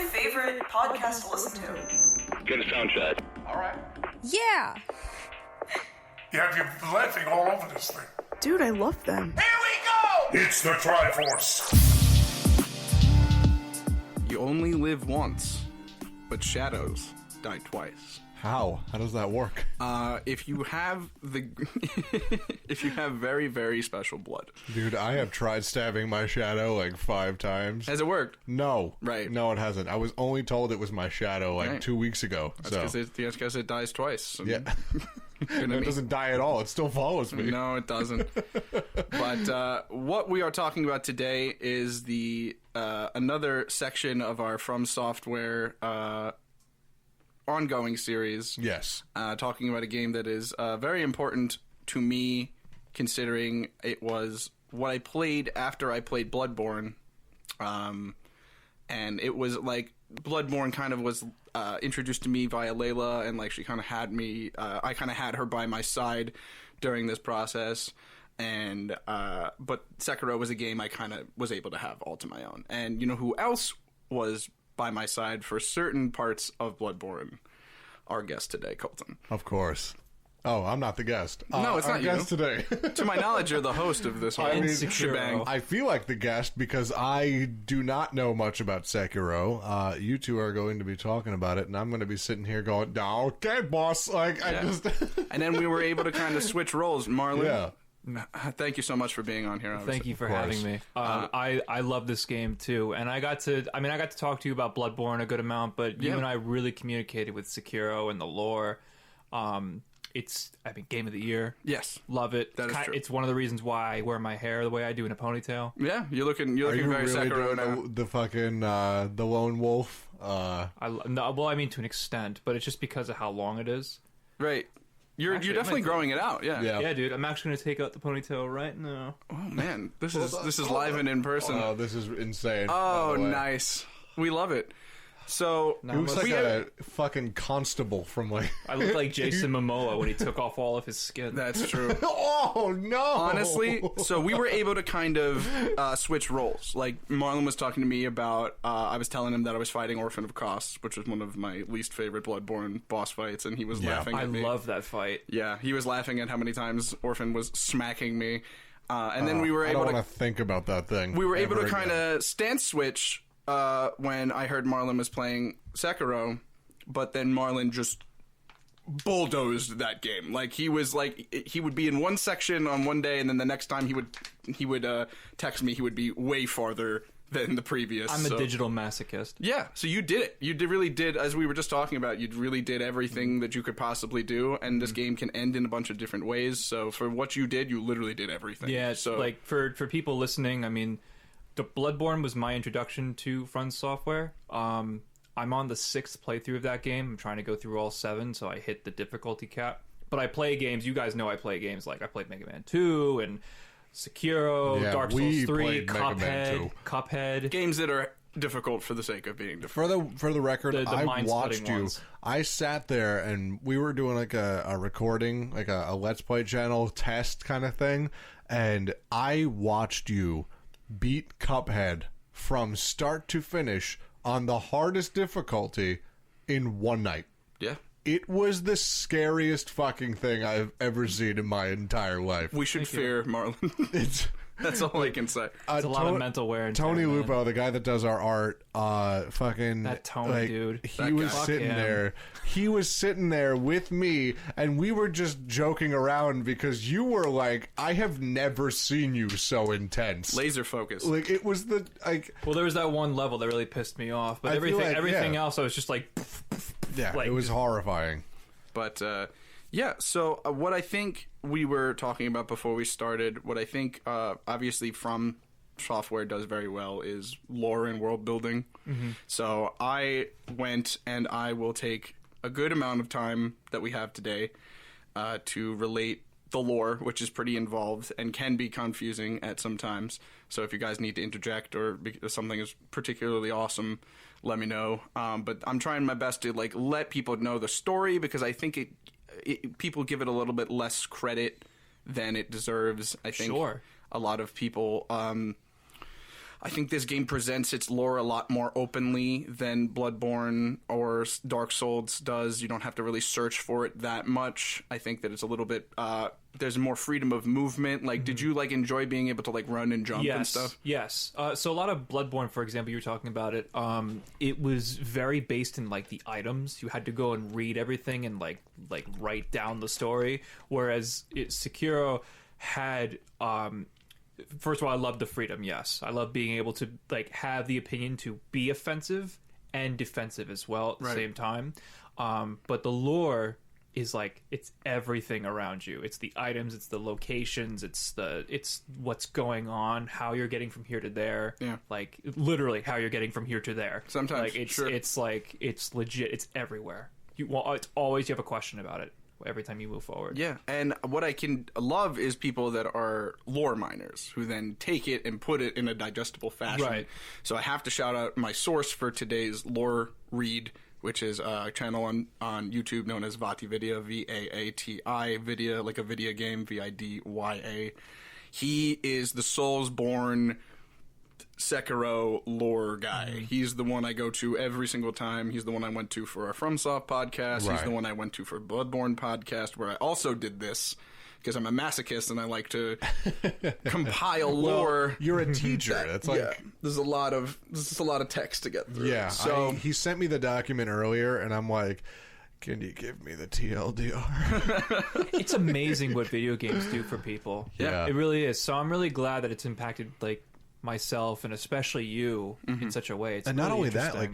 favorite podcast to listen to. Get a sound check. All right. Yeah! Yeah, you're laughing all over this thing. Dude, I love them. Here we go! It's the Tryforce. You only live once, but shadows die twice. How? How does that work? If you have if you have very, very special blood. Dude, I have tried stabbing my shadow like 5 times. Has it worked? No. Right. No, it hasn't. I was only told it was my shadow like Right. 2 weeks ago. That's because it dies twice. Yeah. It doesn't die at all. It still follows me. No, it doesn't. But what we are talking about today is the another section of our From Software ongoing series. Yes. Talking about a game that is very important to me, considering it was what I played after I played Bloodborne. And it was like Bloodborne kind of was introduced to me via Layla, and like she kind of had me. I kind of had her by my side during this process, and but Seikiro was a game I kind of was able to have all to my own. And you know who else was by my side for certain parts of Bloodborne? Our guest today, Colton. Of course. Oh, I'm not the guest. No, it's not our guest today. To my knowledge, you're the host of this whole shebang. I feel like the guest because I do not know much about Sekiro. You two are going to be talking about it, and I'm going to be sitting here going, "No, okay, boss." Like I just. And then we were able to kind of switch roles, Marlon. Yeah. Thank you so much for being on here. Thank you for having me. I love this game too, and I got to talk to you about Bloodborne a good amount, but you and I really communicated with Sekiro and the lore. It's game of the year. Yes, love it. That is true. It's one of the reasons why I wear my hair the way I do in a ponytail. Yeah, you're looking very really Sekiro now. The fucking the lone wolf. To an extent, but it's just because of how long it is. Right. You're definitely growing it out. Yeah, dude. I'm actually going to take out the ponytail right now. Oh man, this is live and in person. Oh, this is insane. Oh, nice. We love it. So he looks like a fucking constable from like. I look like Jason Momoa when he took off all of his skin. That's true. Oh no! Honestly, so we were able to kind of switch roles. Like Marlon was talking to me about. I was telling him that I was fighting Orphan of Kos, which was one of my least favorite Bloodborne boss fights, and he was laughing at me. I love that fight. Yeah, he was laughing at how many times Orphan was smacking me, and then we were able I don't want to think about that thing. We were able to kind of stance switch. When I heard Marlon was playing Sekiro, but then Marlon just bulldozed that game. Like he would be in one section on one day, and then the next time he would text me, he would be way farther than the previous. I'm a digital masochist. Yeah, so you did it. You really did, as we were just talking about. You really did everything that you could possibly do, and this game can end in a bunch of different ways. So for what you did, you literally did everything. Yeah, so like for people listening, I mean. The Bloodborne was my introduction to From Software. I'm on the 6th playthrough of that game. I'm trying to go through all 7, so I hit the difficulty cap. But I play games. You guys know I play games like I played Mega Man 2 and Sekiro, Dark Souls 3, Cuphead. Games that are difficult for the sake of being difficult. For the record, I watched you. Ones. I sat there and we were doing like a recording, like a Let's Play channel test kind of thing, and I watched you beat Cuphead from start to finish on the hardest difficulty in one night. Yeah. It was the scariest fucking thing I've ever seen in my entire life. We should fear Marlon. That's all I can say. It's a lot of mental wear and tear. Tony Lupo, the guy that does our art, fucking that Tony dude. He was sitting there. He was sitting there with me, and we were just joking around because you were like, I have never seen you so intense. Laser focus. Like it was the like. Well, there was that one level that really pissed me off, but everything else, I was just like, yeah, it was horrifying. But yeah, so what I think we were talking about before we started, what I think obviously From Software does very well is lore and world building. Mm-hmm. So I went and I will take a good amount of time that we have today to relate the lore, which is pretty involved and can be confusing at some times. So if you guys need to interject or something is particularly awesome, let me know. But I'm trying my best to like let people know the story because I think people give it a little bit less credit than it deserves. I think a lot of people I think this game presents its lore a lot more openly than Bloodborne or Dark Souls does. You don't have to really search for it that much. I think that it's a little bit there's more freedom of movement. Like, did you like enjoy being able to like run and jump and stuff? Yes. So a lot of Bloodborne, for example, you were talking about it. It was very based in like the items. You had to go and read everything and like write down the story. Whereas Sekiro had. First of all, I love the freedom. Yes, I love being able to like have the opinion to be offensive and defensive as well at the same time. But the lore is like it's everything around you. It's the items, it's the locations, it's what's going on, how you're getting from here to there. Yeah, like literally how you're getting from here to there. Sometimes like it's like it's legit. It's everywhere. It's always you have a question about it. Every time you move forward. Yeah, and what I can love is people that are lore miners who then take it and put it in a digestible fashion. Right. So I have to shout out my source for today's lore read, which is a channel on YouTube known as Vati Vidya, Vaati Vidya, like a video game, Vidya. He is the Soulsborne Sekiro lore guy. He's the one I go to every single time. He's the one I went to for our FromSoft podcast. Right. He's the one I went to for Bloodborne podcast, where I also did this because I'm a masochist and I like to compile lore. You're a teacher. That's like there's a lot of text to get through. Yeah. So he sent me the document earlier, and I'm like, can you give me the TLDR? It's amazing what video games do for people. Yeah. It really is. So I'm really glad that it's impacted like myself and especially you in such a way. It's And not really only that, like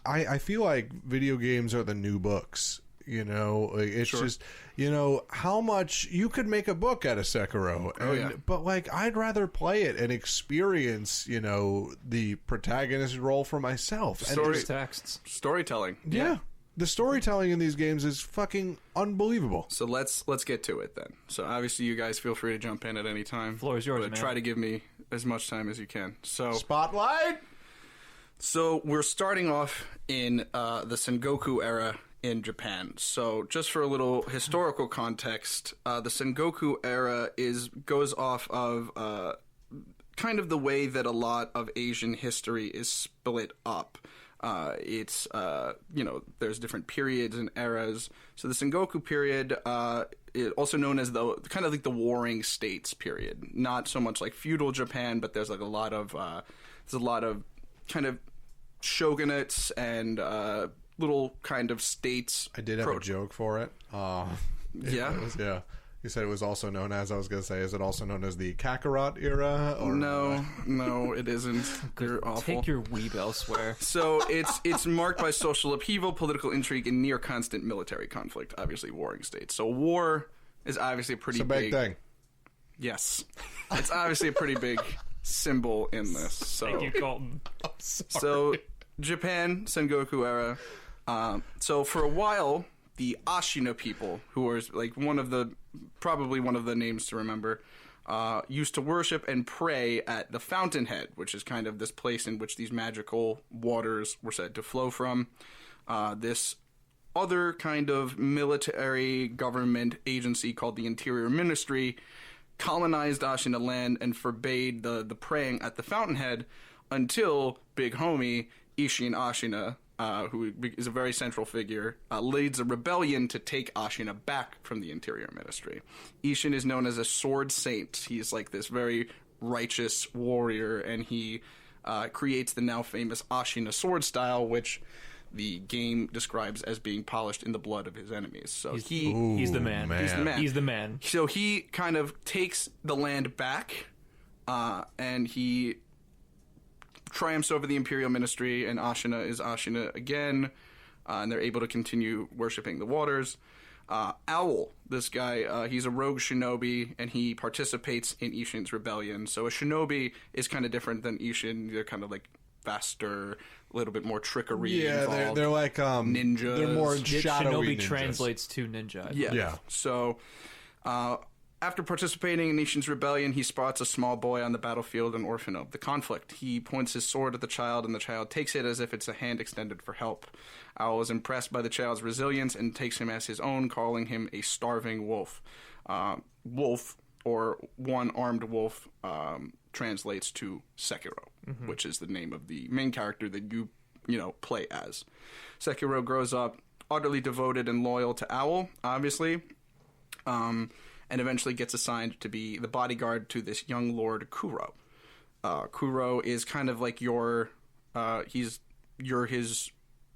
I feel like video games are the new books. You know, like, it's just, you know, how much you could make a book out of Sekiro. But like, I'd rather play it and experience, you know, the protagonist role for myself. Storytelling. Yeah. The storytelling in these games is fucking unbelievable. So let's get to it then. So obviously you guys feel free to jump in at any time. Floor is yours, but man. try to give me as much time as you can. So Spotlight! So we're starting off in the Sengoku era in Japan. So just for a little historical context, the Sengoku era goes off of kind of the way that a lot of Asian history is split up. It's you know, there's different periods and eras. So the Sengoku period, also known as the kind of like the Warring States period. Not so much like feudal Japan, but there's like a lot of kind of shogunates and little kind of states. I did have a joke for it. Yeah. You said it was also known as, I was going to say, is it also known as the Kakarot era? Or No, it isn't. You're awful. Take your weeb elsewhere. So it's marked by social upheaval, political intrigue, and near constant military conflict. Obviously, warring states. So war is obviously a pretty big thing. Yes, it's obviously a pretty big symbol in this. So, Thank you, Colton. So Japan, Sengoku era. So for a while, the Ashina people, who are like probably one of the names to remember, used to worship and pray at the fountainhead, which is kind of this place in which these magical waters were said to flow from. This other kind of military government agency called the Interior Ministry colonized Ashina land and forbade the praying at the fountainhead until Big Homie Isshin Ashina, who is a very central figure, leads a rebellion to take Ashina back from the Interior Ministry. Isshin is known as a sword saint. He's like this very righteous warrior, and he creates the now famous Ashina sword style, which the game describes as being polished in the blood of his enemies. So he's the man. He's the man. He's the man. So he kind of takes the land back, and he triumphs over the Imperial Ministry, and Ashina is Ashina again, and they're able to continue worshipping the waters. Owl, this guy, he's a rogue shinobi, and he participates in Isshin's rebellion. So a shinobi is kind of different than Isshin. They're kind of like faster, a little bit more trickery involved. They're like ninjas. They're more shadowy Shinobi ninjas. translates to ninja. Yeah. So after participating in Isshin's rebellion, he spots a small boy on the battlefield, an orphan of the conflict. He points his sword at the child, and the child takes it as if it's a hand extended for help. Owl is impressed by the child's resilience and takes him as his own, calling him a starving wolf. Wolf, or one-armed wolf, translates to Seikiro, which is the name of the main character that you play as. Seikiro grows up utterly devoted and loyal to Owl, obviously, and eventually gets assigned to be the bodyguard to this young lord Kuro. Kuro is kind of like you're his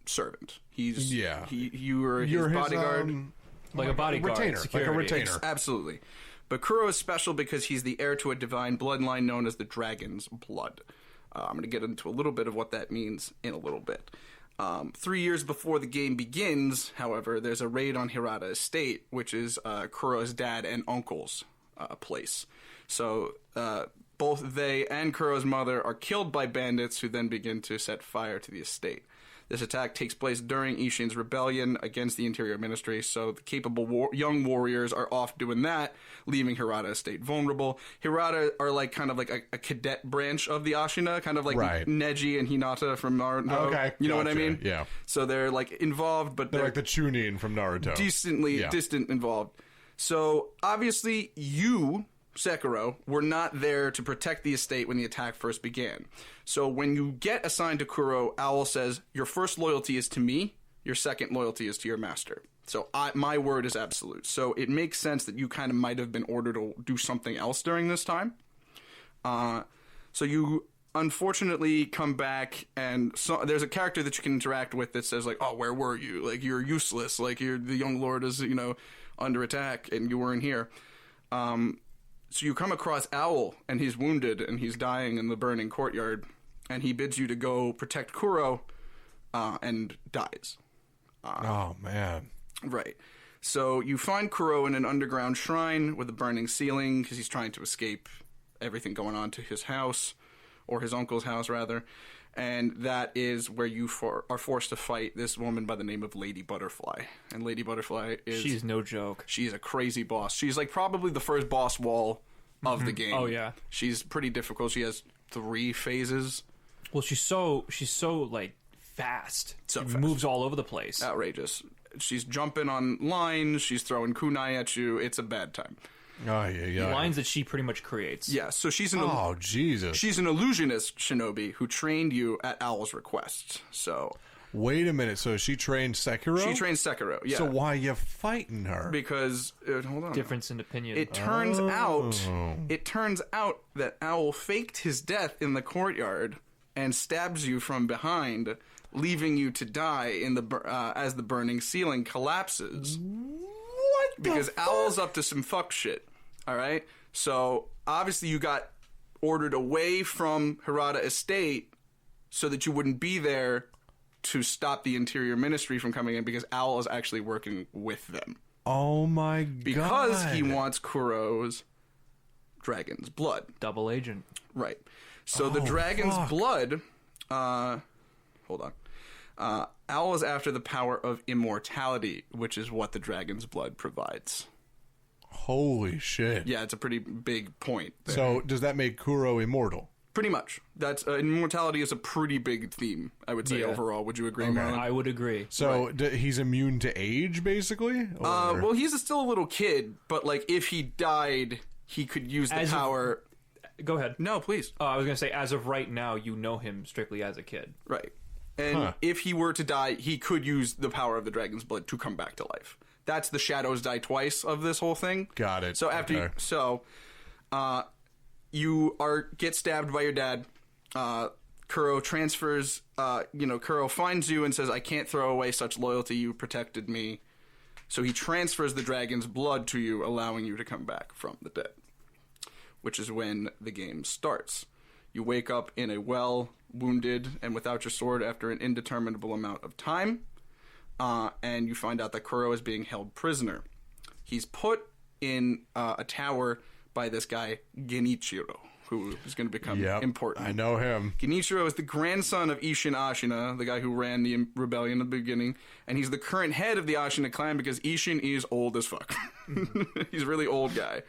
servant. You're his bodyguard. Like a bodyguard. Retainer. Security. Like a retainer. Absolutely. But Kuro is special because he's the heir to a divine bloodline known as the Dragon's Blood. I'm going to get into a little bit of what that means in a little bit. 3 years before the game begins, however, there's a raid on Hirata Estate, which is Kuro's dad and uncle's place. So both they and Kuro's mother are killed by bandits who then begin to set fire to the estate. This attack takes place during Ishin's rebellion against the Interior Ministry, so the capable young warriors are off doing that, leaving Hirata Estate vulnerable. Hirata are kind of like a cadet branch of the Ashina, kind of like Neji and Hinata from Naruto. Okay, you know what I mean? Yeah. So they're involved, but They're like the Chunin from Naruto. Distant involved. So obviously you, Sekiro, were not there to protect the estate when the attack first began. So when you get assigned to Kuro, Owl says, your first loyalty is to me, your second loyalty is to your master. So my word is absolute. So it makes sense that you kind of might have been ordered to do something else during this time. So you unfortunately come back, and there's a character that you can interact with that says, oh, where were you? You're useless. The young lord is, under attack, and you weren't here. So you come across Owl, and he's wounded, and he's dying in the burning courtyard, and he bids you to go protect Kuro, and dies. Oh, man. Right. So you find Kuro in an underground shrine with a burning ceiling, because he's trying to escape everything going on to his house, or his uncle's house, rather. And that is where you are forced to fight this woman by the name of Lady Butterfly. And Lady Butterfly is... She's no joke. She's a crazy boss. She's probably the first boss wall of the game. Oh, yeah. She's pretty difficult. She has 3 phases. Well, she's so fast. So she fast. Moves all over the place. Outrageous. She's jumping on lines. She's throwing kunai at you. It's a bad time. Oh, yeah. Lines that she pretty much creates. Yeah, so she's Jesus. She's an illusionist shinobi who trained you at Owl's request. So wait a minute. So she trained Sekiro? She trained Sekiro, yeah. So why are you fighting her? Because hold on. Difference in opinion. It turns out that Owl faked his death in the courtyard and stabs you from behind, leaving you to die in the as the burning ceiling collapses. What the Because fuck? Owl's up to some fuck shit. All right? So, obviously you got ordered away from Hirata Estate so that you wouldn't be there to stop the Interior Ministry from coming in, because Owl is actually working with them. Oh my god. Because he wants Kuro's dragon's blood. Double agent. Right. So the dragon's blood... hold on. Owl is after the power of immortality, which is what the dragon's blood provides. Holy shit. Yeah, it's a pretty big point there. So does that make Kuro immortal? Pretty much. That's immortality is a pretty big theme, I would say, Yeah. overall. Would you agree, Marlon? I would agree. So he's immune to age, basically? Or- Well, he's still a little kid, but if he died, he could use the power... Go ahead. No, please. I was going to say, as of right now, you know him strictly as a kid. Right. And if he were to die, he could use the power of the dragon's blood to come back to life. That's the shadows die twice of this whole thing. Got it. So after you get stabbed by your dad. Kuro transfers. Kuro finds you and says, "I can't throw away such loyalty. You protected me." So he transfers the dragon's blood to you, allowing you to come back from the dead. Which is when the game starts. You wake up in a well, wounded, and without your sword after an indeterminable amount of time. And you find out that Kuro is being held prisoner. He's put in a tower by this guy, Genichiro, who is going to become important. I know him. Genichiro is the grandson of Ishin Ashina, the guy who ran the rebellion at the beginning. And he's the current head of the Ashina clan because Ishin is old as fuck. He's a really old guy.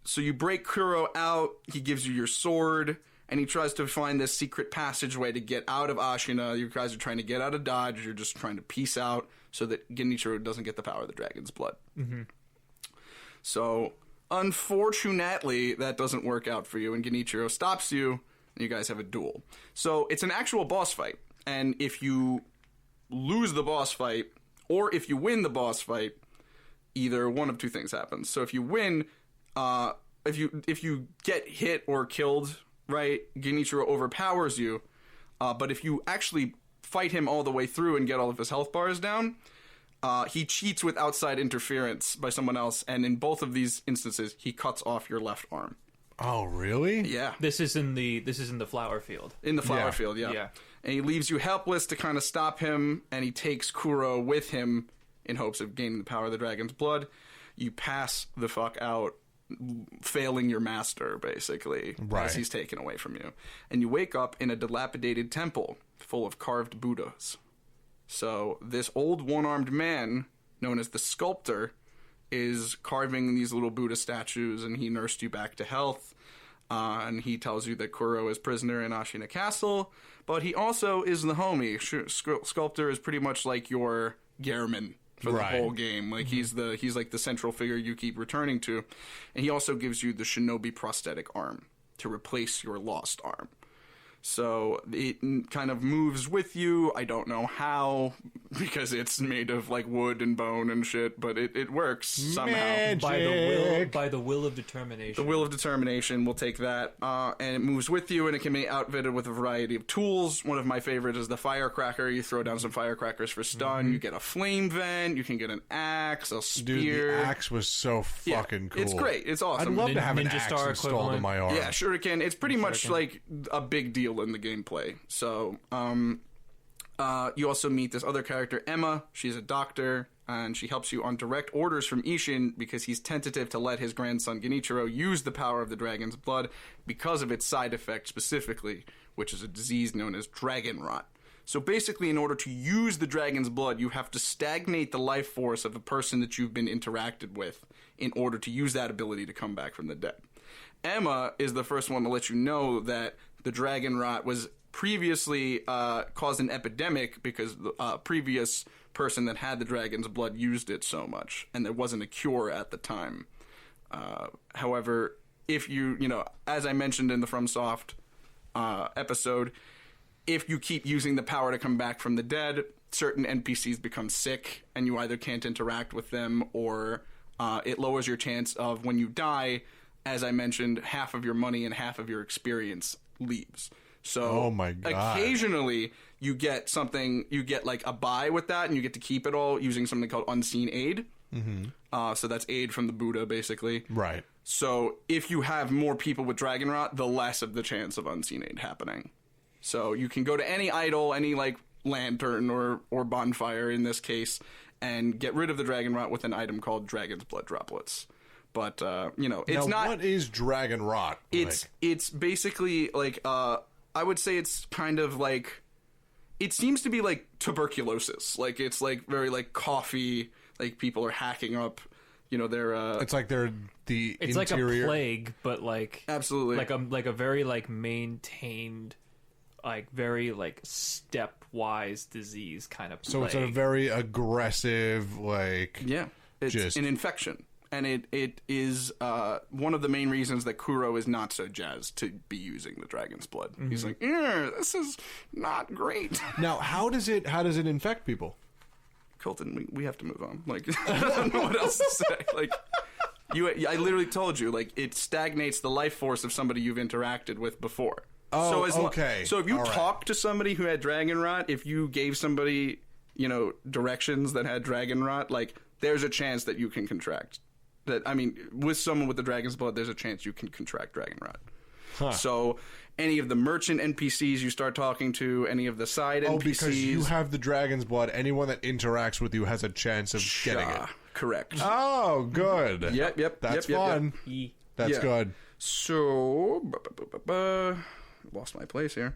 So you break Kuro out, he gives you your sword, and he tries to find this secret passageway to get out of Ashina. You guys are trying to get out of Dodge, you're just trying to peace out so that Genichiro doesn't get the power of the dragon's blood. Mm-hmm. So, Unfortunately, that doesn't work out for you, and Genichiro stops you, and you guys have a duel. So it's an actual boss fight, and if you lose the boss fight, or if you win the boss fight, either one of two things happens. So if you win, if you get hit or killed, right, Genichiro overpowers you, but if you actually fight him all the way through and get all of his health bars down, he cheats with outside interference by someone else, and in both of these instances, he cuts off your left arm. Oh, really? Yeah. This is in the flower field. In the flower Yeah. field, yeah. Yeah. And he leaves you helpless to kind of stop him, and he takes Kuro with him in hopes of gaining the power of the dragon's blood. You pass the fuck out, failing your master, basically, Right. as he's taken away from you. And you wake up in a dilapidated temple full of carved Buddhas. So this old one-armed man, known as the Sculptor, is carving these little Buddha statues, and he nursed you back to health. And he tells you that Kuro is prisoner in Ashina Castle, but he also is the homie. Sculptor is pretty much like your Gehrman for the Right. whole game. Like he's like the central figure you keep returning to, and he also gives you the shinobi prosthetic arm to replace your lost arm. So it kind of moves with you. I don't know how, because it's made of like wood and bone and shit, but it works somehow. Magic. By the will of determination. The will of determination, we'll take that. And it moves with you, and it can be outfitted with a variety of tools. One of my favorites is the firecracker. You throw down some firecrackers for stun. You get a flame vent. You can get an axe, a spear. Dude, the axe was so Yeah, fucking cool. it's great. It's awesome. I'd love to have an Ninja axe Star installed in equivalent. my arm. Yeah, shuriken. It's pretty much like a big deal in the gameplay. So, you also meet this other character, Emma. She's a doctor, and she helps you on direct orders from Ishin because he's tentative to let his grandson Genichiro use the power of the dragon's blood because of its side effect specifically, which is a disease known as dragon rot. So basically, in order to use the dragon's blood, you have to stagnate the life force of a person that you've been interacted with in order to use that ability to come back from the dead. Emma is the first one to let you know that the dragon rot was previously caused an epidemic because the previous person that had the dragon's blood used it so much, and there wasn't a cure at the time. However, if you as I mentioned in the FromSoft episode, if you keep using the power to come back from the dead, certain NPCs become sick, and you either can't interact with them, or it lowers your chance of, when you die, as I mentioned, half of your money and half of your experience leaves. So Oh my God. occasionally you get like a buy with that, and you get to keep it all using something called Unseen Aid. Mm-hmm. So that's aid from the Buddha, basically. Right. So if you have more people with dragon rot, the less of the chance of Unseen Aid happening. So you can go to any idol, any like lantern or bonfire in this case, and get rid of the dragon rot with an item called Dragon's Blood Droplets. But it's now, not. what is dragon rot? It's basically like I would say it's kind of like, it seems to be like tuberculosis. Like it's like very like coffee. Like people are hacking up, their. It's like they're the It's interior. like a plague, but like Absolutely. like a very like maintained, like very like stepwise disease kind of plague. So it's a very aggressive, like Yeah, it's Just- an infection, and it is one of the main reasons that Kuro is not so jazzed to be using the dragon's blood. He's like, this is not great. Now, how does it infect people? Colton, we have to move on. Like, I don't know what else to say. Like, I literally told you, like, it stagnates the life force of somebody you've interacted with before. Oh, so okay. So if you All right. talk to somebody who had dragon rot, if you gave somebody, directions that had dragon rot, like, there's a chance that you can contract. With someone with the dragon's blood, there's a chance you can contract dragon rot. So any of the merchant NPCs you start talking to, any of the side NPCs... because you have the dragon's blood, anyone that interacts with you has a chance of getting it. Correct. Oh, good. Yep. That's yep. fun. That's Yeah. good. So, lost my place here.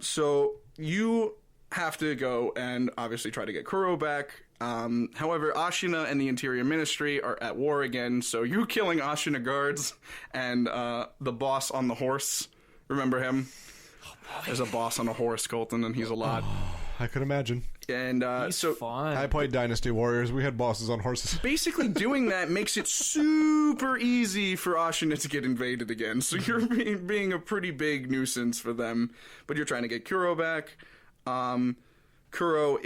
So you have to go and obviously try to get Kuro back. However, Ashina and the Interior Ministry are at war again, so you're killing Ashina guards and the boss on the horse. Remember him? There's a boss on a horse, Colton, and he's a lot. I could imagine. And He's so fun. I played Dynasty Warriors. We had bosses on horses. basically doing that makes it super easy for Ashina to get invaded again. So you're being a pretty big nuisance for them. But you're trying to get Kuro back. Kuro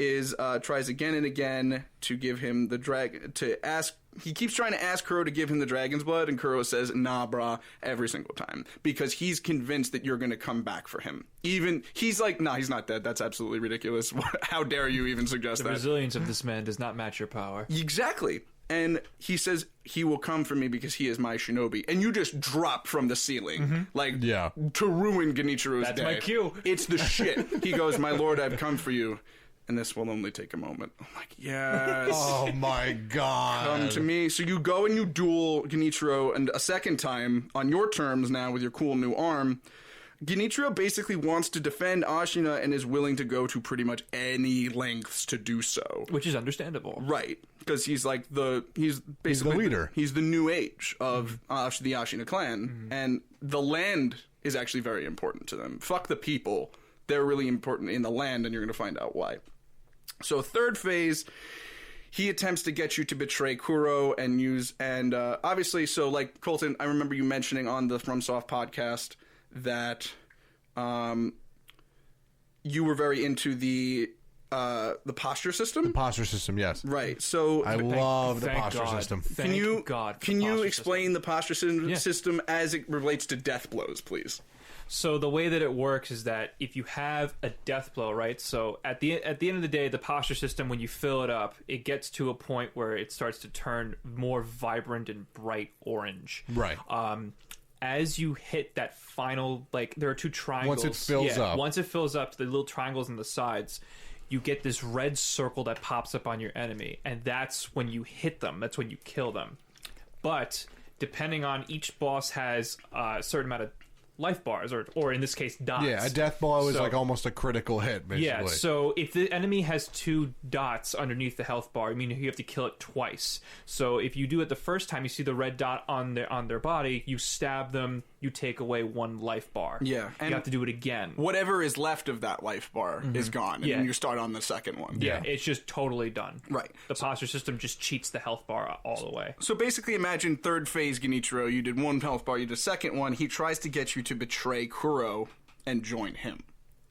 tries again and again to give him the he keeps trying to ask Kuro to give him the dragon's blood, and Kuro says, nah, brah, every single time. Because he's convinced that you're going to come back for him. He's like, nah, he's not dead. That's absolutely ridiculous. How dare you even suggest The that? resilience of this man does not match your power. Exactly. And he says he will come for me because he is my shinobi. And you just drop from the ceiling. To ruin Genichiro's That's day. my cue. It's the shit. He goes, my lord, I've come for you. And this will only take a moment. I'm like, yes. Oh my god. Come to me. So you go and you duel Genichiro and a second time on your terms now with your cool new arm. Genichiro basically wants to defend Ashina and is willing to go to pretty much any lengths to do so. Which is understandable. Right. Because he's like he's basically the leader. He's the new age of the Ashina clan. And the land is actually very important to them. Fuck the people. They're really important in the land, and you're going to find out why. So third phase, he attempts to get you to betray Kuro and obviously, so like Colton, I remember you mentioning on the FromSoft podcast that you were very into the posture system. Posture system, yes. Right. So I love the Thank posture God. system. Thank God for can the you posture explain the posture Yeah. system as it relates to death blows, please? So the way that it works is that if you have a death blow, right? So at the end of the day, the posture system, when you fill it up, it gets to a point where it starts to turn more vibrant and bright orange. Right. As you hit that final, like there are two triangles. Once it fills up. Once it fills up, the little triangles on the sides, you get this red circle that pops up on your enemy, and that's when you hit them. That's when you kill them. But depending on each boss has a certain amount of life bars, or in this case, dots. Yeah, a death blow is So- like almost a critical hit, basically. Yeah, so if the enemy has 2 dots underneath the health bar, I mean, you have to kill it twice. So if you do it the first time, you see the red dot on their body, you stab them, you take away 1 life bar. Yeah, and you have to do it again. Whatever is left of that life bar is gone, and Yeah. then you start on the second one. Yeah, it's just totally done. Right. The posture system just cheats the health bar all the way. So basically, imagine third phase Genichiro. You did 1 health bar, you did a second one. He tries to get you to betray Kuro and join him.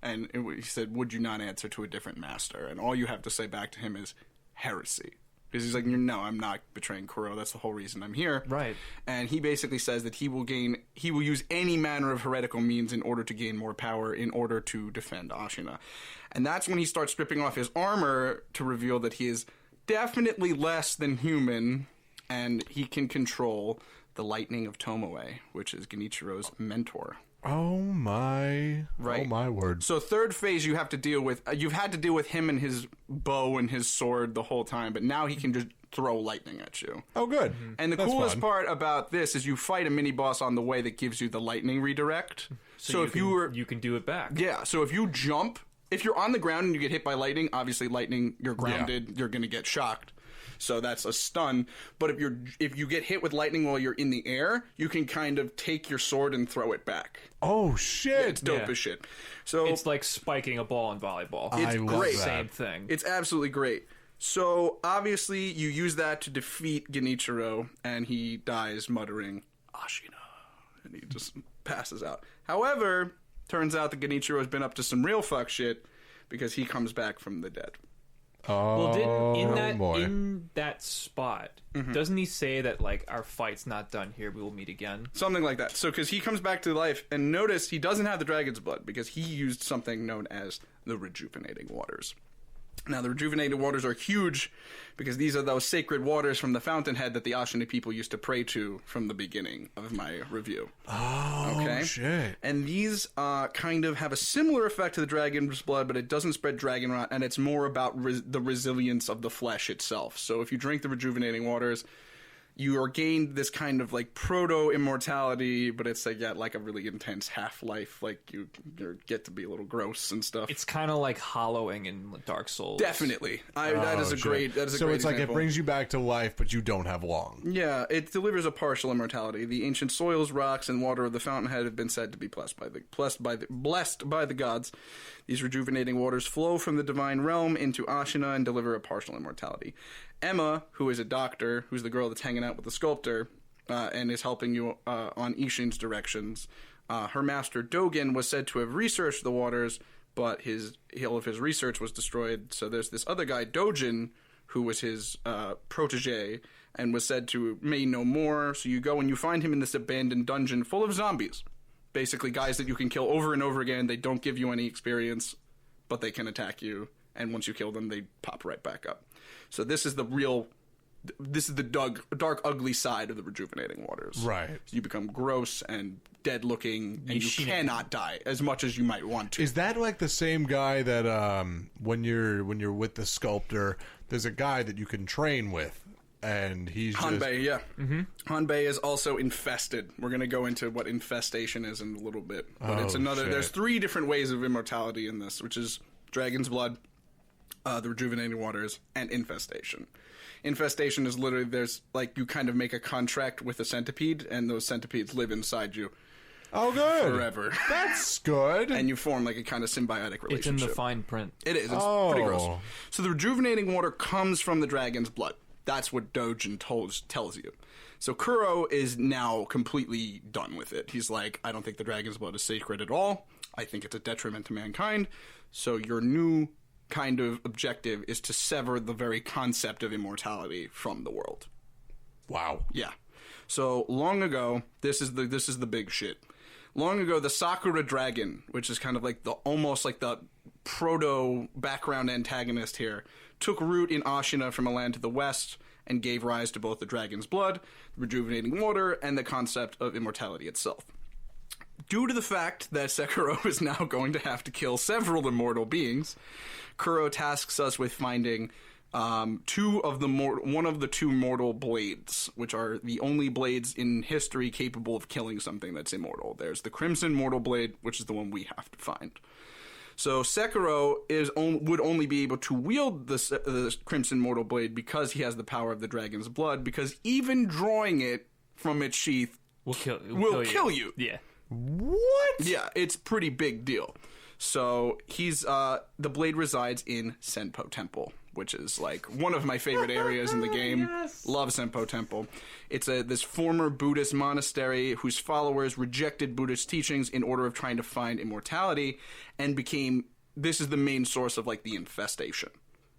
And he said, would you not answer to a different master? And all you have to say back to him is heresy. Because he's like, no, I'm not betraying Kuro. That's the whole reason I'm here. Right. And he basically says that he will use any manner of heretical means in order to gain more power, in order to defend Ashina. And that's when he starts stripping off his armor to reveal that he is definitely less than human, and he can control the lightning of Tomoe, which is Genichiro's mentor. Oh my word. So third phase, you've had to deal with him and his bow and his sword the whole time, but now he can just throw lightning at you. Oh, good. And the That's coolest fun. part about this is you fight a mini boss on the way that gives you the lightning redirect. So if you can do it back. yeah, so if you jump, if you're on the ground and you get hit by lightning, obviously lightning, you're grounded, you're going to get shocked. So that's a stun. But if you get hit with lightning while you're in the air, you can kind of take your sword and throw it back. Oh, shit. It's dope Yeah. as shit. So It's like spiking a ball in volleyball. It's I love great. that. Same thing. It's absolutely great. So obviously you use that to defeat Genichiro, and he dies muttering Ashina, and he just passes out. However, turns out that Genichiro has been up to some real fuck shit because he comes back from the dead. Oh, boy. in that spot, doesn't he say that like our fight's not done here? We will meet again. Something like that. So, because he comes back to life, and notice he doesn't have the dragon's blood because he used something known as the rejuvenating waters. Now, the rejuvenated waters are huge because these are those sacred waters from the fountainhead that the Ashina people used to pray to from the beginning of my review. Oh, Okay? shit. And these kind of have a similar effect to the dragon's blood, but it doesn't spread dragon rot, and it's more about the resilience of the flesh itself. So if you drink the rejuvenating waters, you are gained this kind of like proto immortality, but it's like like a really intense half life. Like you get to be a little gross and stuff. It's kind of like hollowing in Dark Souls. Definitely, that is a great. That is a So great it's like it example. brings you back to life, but you don't have long. Yeah, it delivers a partial immortality. The ancient soils, rocks, and water of the fountainhead have been said to be blessed by the gods. These rejuvenating waters flow from the divine realm into Ashina and deliver a partial immortality. Emma, who is a doctor, who's the girl that's hanging out with the sculptor, and is helping you on Ishin's directions. Her master Dogen was said to have researched the waters, but all of his research was destroyed. So there's this other guy, Dojin, who was his protege, and was said to may know more. So you go and you find him in this abandoned dungeon full of zombies. Basically guys that you can kill over and over again. They don't give you any experience, but they can attack you. And once you kill them, they pop right back up. So this is the dark, ugly side of the rejuvenating waters. Right. So you become gross and dead-looking, and you Shinobi. cannot die as much as you might want to. Is that like the same guy that when you're with the sculptor, there's a guy that you can train with, and he's Hanbei, yeah. Mm-hmm. Hanbei is also infested. We're going to go into what infestation is in a little bit. But it's another. Shit. There's 3 different ways of immortality in this, which is dragon's blood, the rejuvenating waters, and infestation. Infestation is literally there's like you kind of make a contract with a centipede, and those centipedes live inside you Oh, good. forever. That's good. And you form like a kind of symbiotic relationship. It's in the fine print. It is. It's Oh. pretty gross. So the rejuvenating water comes from the dragon's blood. That's what Dojin tells you. So Kuro is now completely done with it. He's like, I don't think the dragon's blood is sacred at all. I think it's a detriment to mankind. So your new kind of objective is to sever the very concept of immortality from the world. Wow. Yeah. So long ago, this is the big shit. Long ago, the Sakura dragon, which is kind of like almost like the proto background antagonist here, took root in Ashina from a land to the west and gave rise to both the dragon's blood, the rejuvenating water, and the concept of immortality itself. Due to the fact that Seikiro is now going to have to kill several immortal beings, Kuro tasks us with finding one of the 2 mortal blades, which are the only blades in history capable of killing something that's immortal. There's the Crimson Mortal Blade, which is the one we have to find. So Sekiro would only be able to wield the Crimson Mortal Blade because he has the power of the dragon's blood, because even drawing it from its sheath Will kill you. Yeah. What? Yeah, it's pretty big deal. So he's the blade resides in Senpo Temple, which is like one of my favorite areas in the game. Yes. Love Senpo Temple. It's this former Buddhist monastery whose followers rejected Buddhist teachings in order of trying to find immortality, and this is the main source of like the infestation.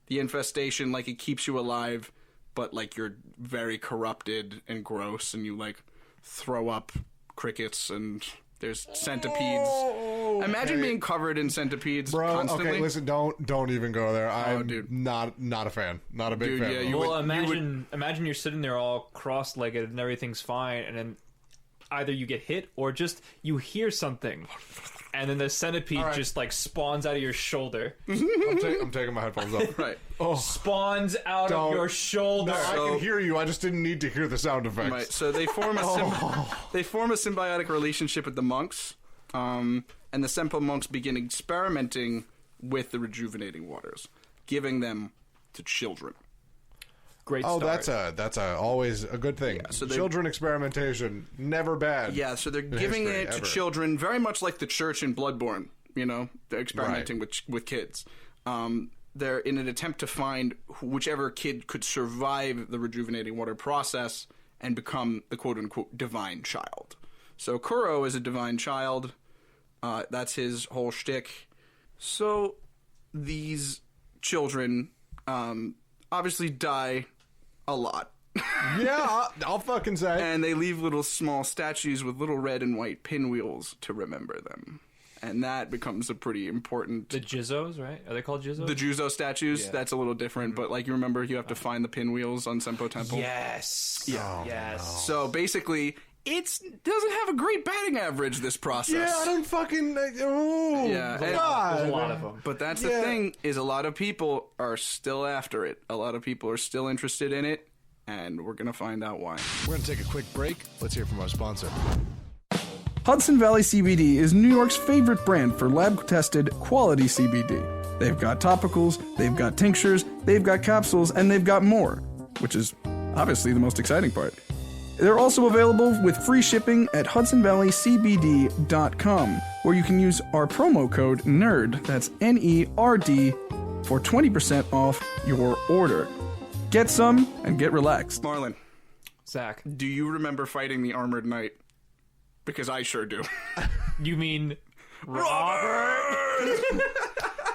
The infestation, like, it keeps you alive, but like you're very corrupted and gross, and you like throw up crickets, and there's centipedes. Imagine being covered in centipedes Bro, constantly. okay, listen, don't even go there. I'm dude. not a fan. Not a big Dude, fan. yeah, of you them. Well, imagine you're sitting there all cross-legged and everything's fine, and then either you get hit or just you hear something, and then the centipede just like spawns out of your shoulder. I'm taking my headphones off. Right. Spawns out Don't- of your shoulder. I can hear you. I just didn't need to hear the sound effects. Right, so they form a symbiotic relationship with the monks, and the Senpo monks begin experimenting with the rejuvenating waters, giving them to children. Great Oh, start. that's always a good thing. so they- Children experimentation, never bad. Yeah, so they're giving history, it to ever. children, very much like the church in Bloodborne. You know, they're experimenting with kids. They're in an attempt to find whichever kid could survive the rejuvenating water process and become the quote-unquote divine child. So Kuro is a divine child. That's his whole shtick. So these children obviously die a lot. Yeah, I'll fucking say. And they leave little small statues with little red and white pinwheels to remember them. And that becomes a pretty important... The Jizzos, right? Are they called Jizzos? The Juzo statues, Yeah. that's a little different, but like you remember, you have to find the pinwheels on Senpo Temple. Yes. Yeah. Yes. So basically, it doesn't have a great batting average, this process. Yeah, I don't fucking. Oh, Yeah, and- God. There's a lot of them. But that's the Yeah. thing, is a lot of people are still after it. A lot of people are still interested in it, and we're gonna find out why. We're going to take a quick break. Let's hear from our sponsor. Hudson Valley CBD is New York's favorite brand for lab-tested quality CBD. They've got topicals, they've got tinctures, they've got capsules, and they've got more, which is obviously the most exciting part. They're also available with free shipping at hudsonvalleycbd.com, where you can use our promo code NERD, that's N-E-R-D, for 20% off your order. Get some and get relaxed. Marlon, Zach, do you remember fighting the Armored Knight? Because I sure do. you mean Robert?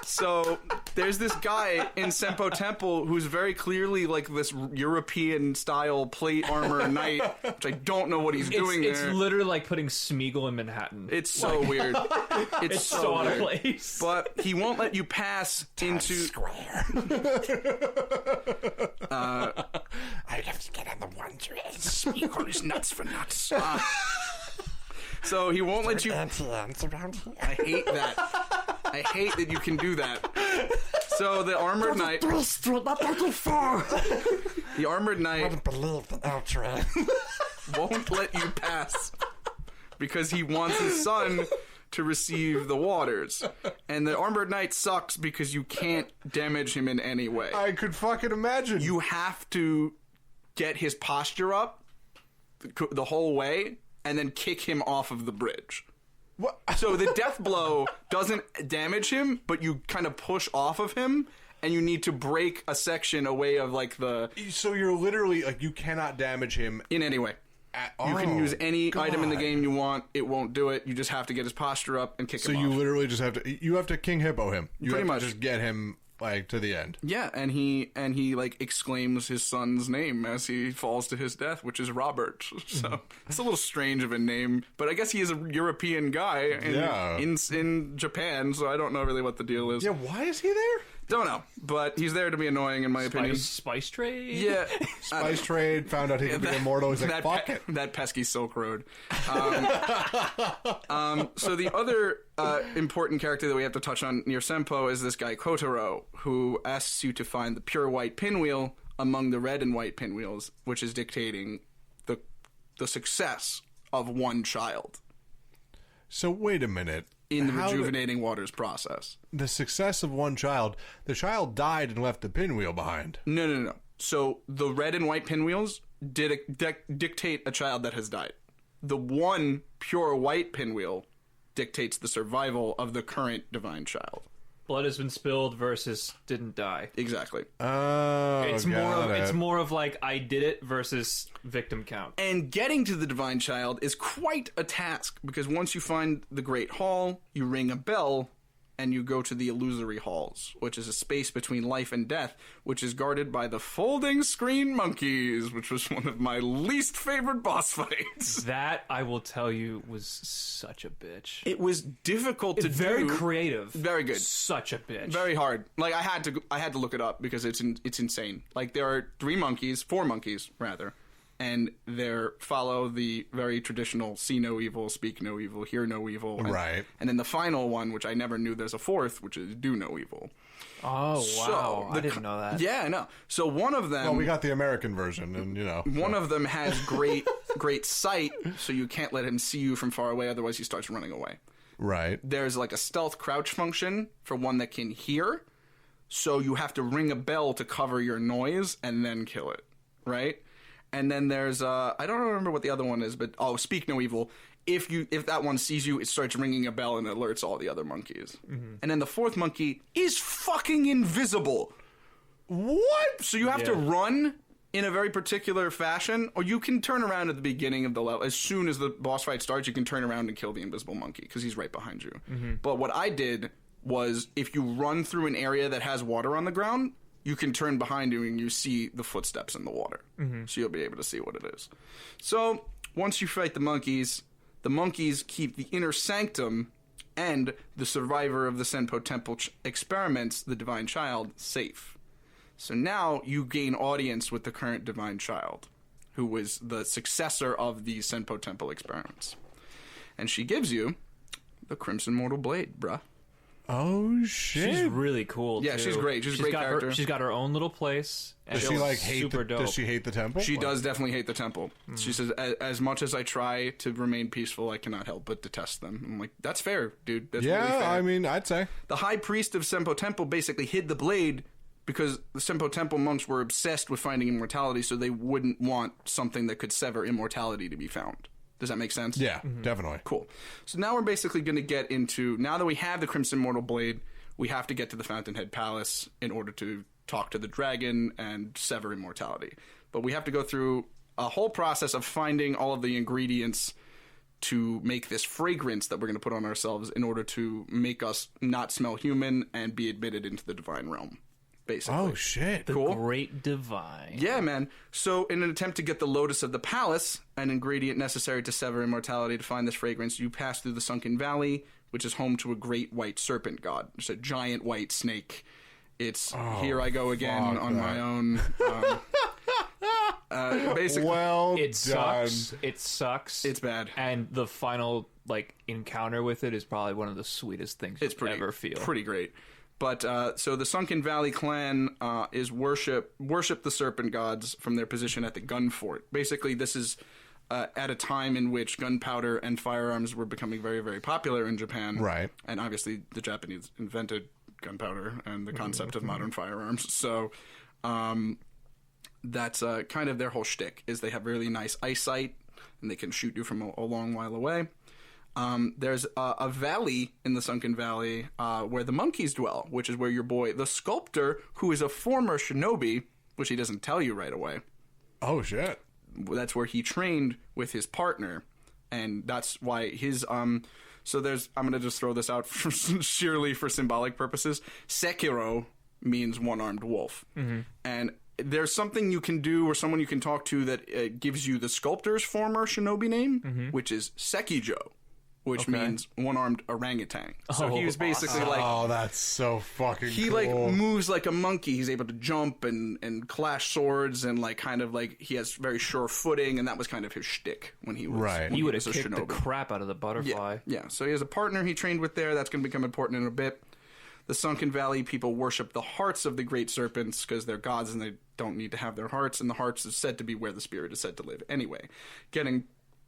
So there's this guy in Senpo Temple who's very clearly like this European-style plate armor knight, which I don't know what he's doing It's there. literally like putting Smeagol in Manhattan. It's so weird. It's so out of weird. place. But he won't let you pass into Square. I have to get on the one train. Smeagol is nuts for nuts. So he won't let you. Anti-ants around here. I hate that. I hate that you can do that. So the armored knight. 3 Street, not 34. The armored I knight wouldn't believe the L train. won't let you pass because he wants his son to receive the waters. And the armored knight sucks because you can't damage him in any way. I could fucking imagine. You have to get his posture up the whole way and then kick him off of the bridge. What? So the death blow doesn't damage him, but you kind of push off of him, and you need to break a section away of like the... So you're literally, like, you cannot damage him. In any way. You can use any item in the game you want. It won't do it. You just have to get his posture up and kick So him you off. literally just have to King Hippo him. You Pretty have much. to just get him, like, to the end. Yeah, and he like exclaims his son's name as he falls to his death, which is Robert. So it's a little strange of a name, but I guess he is a European guy in Japan, so I don't know really what the deal is. Yeah, why is he there? Don't know, but he's there to be annoying in my opinion. Spice trade? Yeah. Spice trade, found out he could be immortal. He's like, fuck it. That pesky Silk Road. So the other important character that we have to touch on near Senpo is this guy Kotaro, who asks you to find the pure white pinwheel among the red and white pinwheels, which is dictating the success of one child So wait a minute. in the How rejuvenating waters process. the success of one child, the child died and left the pinwheel behind. No. So the red and white pinwheels dictate a child that has died. The one pure white pinwheel dictates the survival of the current divine child. Blood has been spilled versus didn't die. Exactly. Oh, It's more of like I did it versus victim count. And getting to the divine child is quite a task, because once you find the Great Hall, you ring a bell, and you go to the illusory halls, which is a space between life and death, which is guarded by the folding screen monkeys, which was one of my least favorite boss fights. That, I will tell you, was such a bitch. It was difficult to Very do. creative. Very good. Such a bitch. Very hard. Like I had to look it up because it's insane. Like there are four monkeys rather, and they follow the very traditional see no evil, speak no evil, hear no evil. And, Right. And then the final one, which I never knew there's a fourth, which is do no evil. Oh, wow. I the didn't know that. Yeah, I know. So one of them... Well, we got the American version, and, you know. One of them has great sight, so you can't let him see you from far away, otherwise he starts running away. Right. There's like a stealth crouch function for one that can hear, so you have to ring a bell to cover your noise and then kill it, right? And then there's I don't remember what the other one is, but speak no evil. If that one sees you, it starts ringing a bell and alerts all the other monkeys. Mm-hmm. And then the fourth monkey is fucking invisible. What? So you have to run in a very particular fashion, or you can turn around at the beginning of the level. As soon as the boss fight starts, you can turn around and kill the invisible monkey because he's right behind you. Mm-hmm. But what I did was, if you run through an area that has water on the ground, you can turn behind you and you see the footsteps in the water. Mm-hmm. So you'll be able to see what it is. So once you fight the monkeys keep the inner sanctum and the survivor of the Senpo Temple experiments, the divine child, safe. So now you gain audience with the current divine child, who was the successor of the Senpo Temple experiments. And she gives you the Crimson Mortal Blade, bruh. Oh shit! She's really cool. Yeah, too. she's great. She's a great got character. She's got her own little place. And Does she like super dope. Does she hate the temple? She does definitely hate the temple. She says, as much as I try to remain peaceful, I cannot help but detest them. I'm like, that's fair, dude. That's really fair. I mean, I'd say The high priest of Senpo Temple basically hid the blade because the Senpo Temple monks were obsessed with finding immortality, so they wouldn't want something that could sever immortality to be found. Does that make sense? yeah, definitely. Cool. So now we're basically going to get into, now that we have the Crimson Mortal Blade, we have to get to the Fountainhead Palace in order to talk to the dragon and sever immortality. But we have to go through a whole process of finding all of the ingredients to make this fragrance that we're going to put on ourselves in order to make us not smell human and be admitted into the divine realm, basically. Oh shit! Cool. Great divine. Yeah, man. So, in an attempt to get the Lotus of the Palace, an ingredient necessary to sever immortality to find this fragrance, you pass through the Sunken Valley, which is home to a great white serpent god. It's a giant white snake. It's here I go again on my own. Basically, Well It done. sucks. It sucks. it's bad. And the final encounter with it is probably one of the sweetest things It's you'll ever feel. pretty great. But so the Sunken Valley clan is worship the serpent gods from their position at the gun fort. Basically, this is at a time in which gunpowder and firearms were becoming very, very popular in Japan. Right. And obviously, the Japanese invented gunpowder and the concept of modern firearms. So that's kind of their whole shtick, is they have really nice eyesight and they can shoot you from a long while away. There's a valley in the Sunken Valley where the monkeys dwell, which is where your boy, the sculptor, who is a former shinobi, which he doesn't tell you right away, Oh shit! that's where he trained with his partner, and that's why his so there's, I'm gonna just throw this out sheerly for symbolic purposes. Seikiro means one-armed wolf, and there's something you can do or someone you can talk to that gives you the sculptor's former shinobi name, which is Sekijo, which means one-armed orangutan. So he was basically Oh, that's so fucking. he cool. moves like a monkey. He's able to jump and clash swords and he has very sure footing, and that was kind of his shtick when he was Right. when He would was have a kicked the shinobi. crap out of the butterfly. Yeah, so he has a partner he trained with there. That's going to become important in a bit. The Sunken Valley people worship the hearts of the great serpents because they're gods and they don't need to have their hearts, and the hearts is said to be where the spirit is said to live. Anyway, getting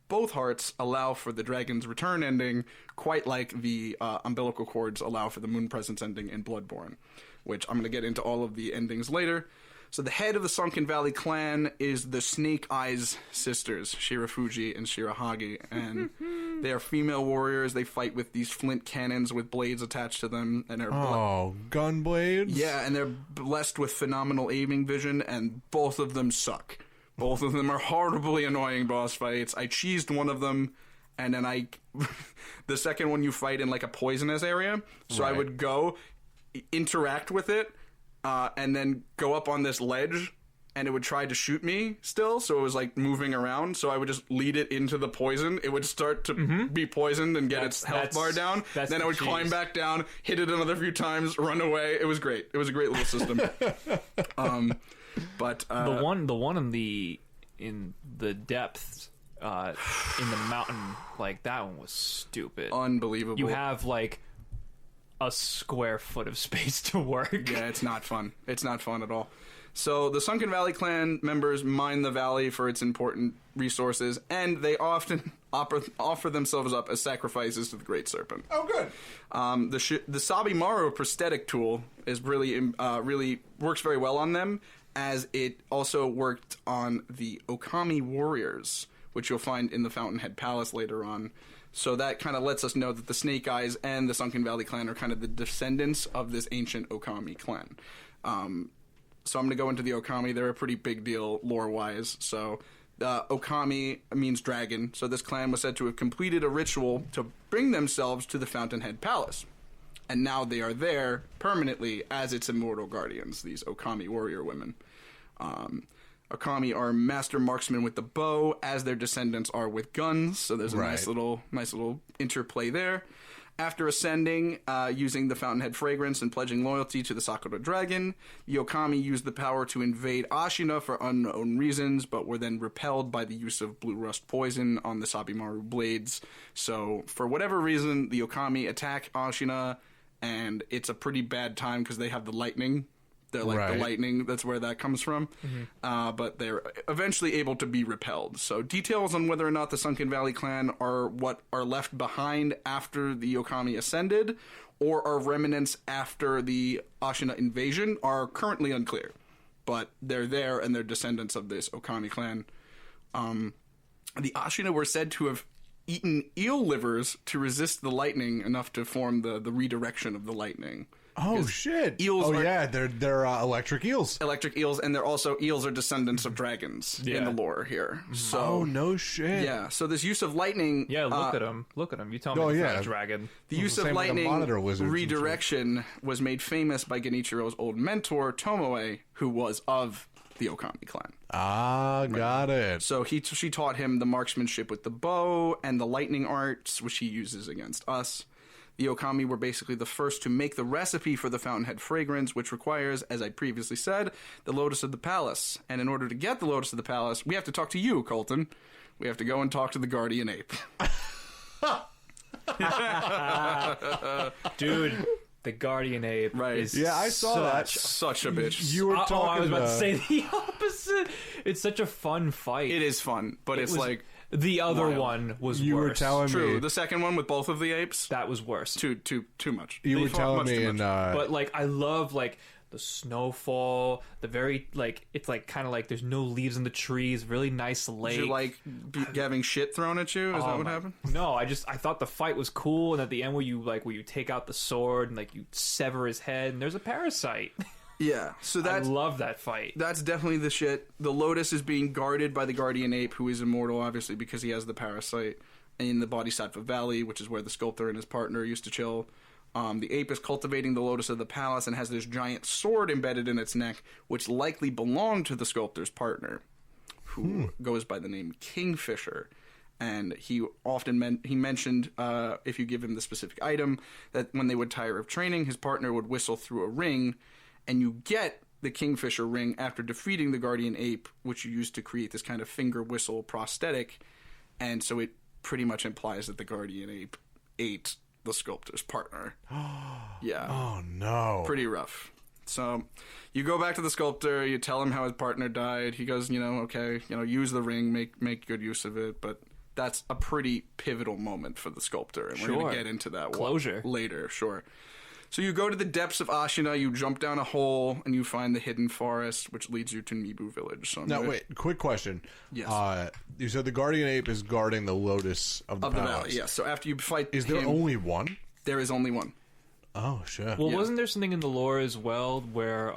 both hearts allow for the dragon's return ending, quite like the umbilical cords allow for the moon presence ending in Bloodborne, which I'm going to get into all of the endings later. So the head of the Sunken Valley clan is the Snake Eyes sisters, Shirafuji and Shirahagi, and they are female warriors. They fight with these flint cannons with blades attached to them, and they're gun blades. yeah, and they're blessed with phenomenal aiming vision, and both of them suck. Both of them are horribly annoying boss fights. I cheesed one of them, and then the second one you fight in like a poisonous area, so I Right. would go interact with it, and then go up on this ledge, and it would try to shoot me still, so it was like moving around, so I would just lead it into the poison. It would start to be poisoned and get its health bar down. that's Then I the would climb cheese. back down, hit it another few times, run away. It was great. It was a great little system. But The one in the depths in the mountain, that one was stupid. unbelievable. You have a square foot of space to work. Yeah, it's not fun. It's not fun at all. So the Sunken Valley clan members mine the valley for its important resources, and they often offer themselves up as sacrifices to the Great Serpent. Oh, good. The Sabimaru prosthetic tool is really works very well on them, as it also worked on the Okami warriors, which you'll find in the Fountainhead Palace later on. So that kind of lets us know that the Snake Eyes and the Sunken Valley clan are kind of the descendants of this ancient Okami clan. So I'm going to go into the Okami. They're a pretty big deal lore-wise. So Okami means dragon. So this clan was said to have completed a ritual to bring themselves to the Fountainhead Palace. And now they are there permanently as its immortal guardians, these Okami warrior women. Okami are master marksmen with the bow, as their descendants are with guns. So there's a Right. nice little interplay there. After ascending, using the Fountainhead fragrance and pledging loyalty to the Sakura dragon, the Okami used the power to invade Ashina for unknown reasons, but were then repelled by the use of blue rust poison on the Sabimaru blades. So, for whatever reason, the Okami attack Ashina, and it's a pretty bad time because they have the lightning. They're like Right. the lightning, that's where that comes from. But they're eventually able to be repelled. So details on whether or not the Sunken Valley clan are what are left behind after the Okami ascended, or are remnants after the Ashina invasion, are currently unclear. But they're there, and they're descendants of this Okami clan. The Ashina were said to have eaten eel livers to resist the lightning enough to form the redirection of the lightning. Oh shit! Eels are- yeah, they're electric eels. Electric eels, and they're also eels are descendants of dragons in the lore here. So Oh no shit! yeah, so this use of lightning, Yeah, look at him. Look at him. You tell me Oh, it's yeah. not a dragon. the use Same of with the lightning monitor lizards and shit. redirection was made famous by Genichiro's old mentor Tomoe, who was of the Okami clan. Ah, got it. So she taught him the marksmanship with the bow and the lightning arts, which he uses against us. The Okami were basically the first to make the recipe for the Fountainhead fragrance, which requires, as I previously said, the Lotus of the Palace. And in order to get the Lotus of the Palace, we have to talk to you, Colton. We have to go and talk to the Guardian Ape. Dude, the Guardian Ape Right. is Yeah, I saw that. Such a bitch. You were I talking. was about to say the opposite. It's such a fun fight. It is fun, but it's was- like... The other wild. one was You were worse. telling True. me. The second one with both of the apes? That was worse. Too much. You They were fought telling much me too in. much. But like, I love like the snowfall. The very like, it's like kind of like there's no leaves in the trees. Really nice lake. Did you like having shit thrown at you? Is that what happened? No, I thought the fight was cool, and at the end where you take out the sword and like you sever his head, and there's a parasite. Yeah. So I that's love that fight. That's definitely the shit. The Lotus is being guarded by the Guardian Ape, who is immortal, obviously, because he has the parasite in the Bodhisattva Valley, which is where the sculptor and his partner used to chill. The ape is cultivating the Lotus of the Palace and has this giant sword embedded in its neck, which likely belonged to the sculptor's partner, who goes by the name Kingfisher. And he often he mentioned, if you give him the specific item, that when they would tire of training, his partner would whistle through a ring, and you get the Kingfisher ring after defeating the Guardian Ape, which you use to create this kind of finger whistle prosthetic. And so it pretty much implies that the Guardian Ape ate the sculptor's partner. Yeah. Oh no! Pretty rough. So you go back to the sculptor, you tell him how his partner died. He goes, okay, use the ring, make good use of it. But that's a pretty pivotal moment for the sculptor. And we're going Sure. to get into that Closure. later, sure. So you go to the depths of Ashina, you jump down a hole, and you find the hidden forest, which leads you to Mibu Village. So I'm Now gonna- wait, quick question. Yes. You said the Guardian Ape is guarding the Lotus of the Of the Palace. valley, yes. So after you fight Is there him, only one? there is only one. Oh shit! Well, wasn't there something in the lore as well where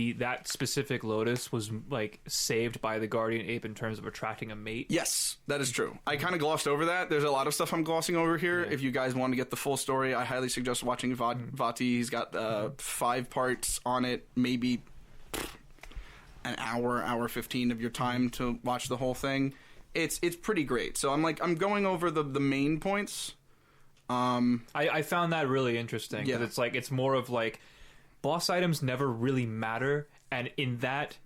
that specific lotus was like saved by the Guardian Ape in terms of attracting a mate? Yes, that is true. I kind of glossed over that. There's a lot of stuff I'm glossing over here. If you guys want to get the full story, I highly suggest watching Vati. He's got 5 parts on it, maybe an hour 15 of your time to watch the whole thing. It's pretty great. So I'm going over the main points. I found that really interesting. 'Cause Yeah. it's more of like boss items never really matter, and in that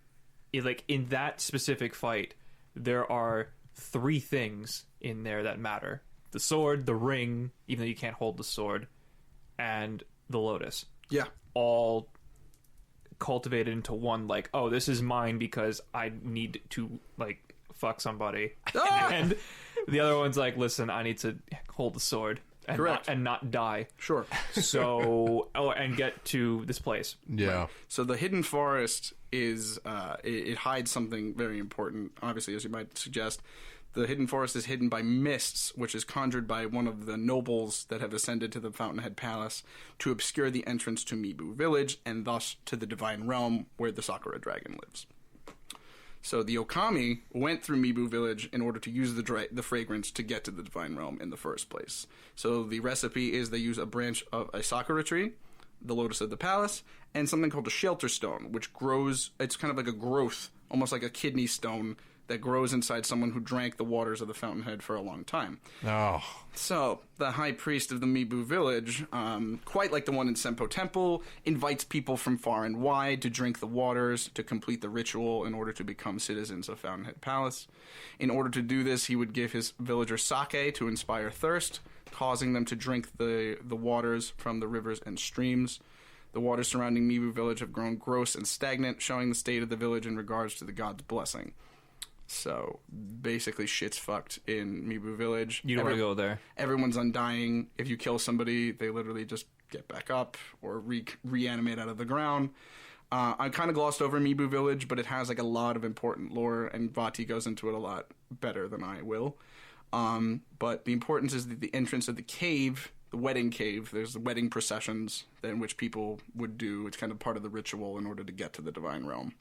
specific fight, there are 3 things in there that matter: the sword, the ring, even though you can't hold the sword, and the lotus. Yeah. All cultivated into one. Like, oh, this is mine because I need to like fuck somebody, and the other one's like, listen, I need to hold the sword. And Correct. not die. Sure. So, and get to this place. Yeah. So the hidden forest is it hides something very important. Obviously, as you might suggest, the hidden forest is hidden by mists, which is conjured by one of the nobles that have ascended to the Fountainhead Palace to obscure the entrance to Mibu Village and thus to the Divine Realm where the Sakura Dragon lives. So the Okami went through Mibu Village in order to use the fragrance to get to the Divine Realm in the first place. So the recipe is they use a branch of a sakura tree, the Lotus of the Palace, and something called a shelter stone, which grows. It's kind of like a growth, almost like a kidney stone that grows inside someone who drank the waters of the fountainhead for a long time. Oh. So, the high priest of the Mibu village, quite like the one in Senpo Temple, invites people from far and wide to drink the waters to complete the ritual in order to become citizens of Fountainhead Palace. In order to do this, he would give his villagers sake to inspire thirst, causing them to drink the waters from the rivers and streams. The waters surrounding Mibu village have grown gross and stagnant, showing the state of the village in regards to the god's blessing. So, basically, shit's fucked in Mibu village. You don't want to go there. Everyone's undying. If you kill somebody, they literally just get back up or reanimate out of the ground. I kind of glossed over Mibu village, but it has like a lot of important lore, and Vati goes into it a lot better than I will. But the importance is that the entrance of the cave, the wedding cave, there's the wedding processions in which people would do. It's kind of part of the ritual in order to get to the divine realm.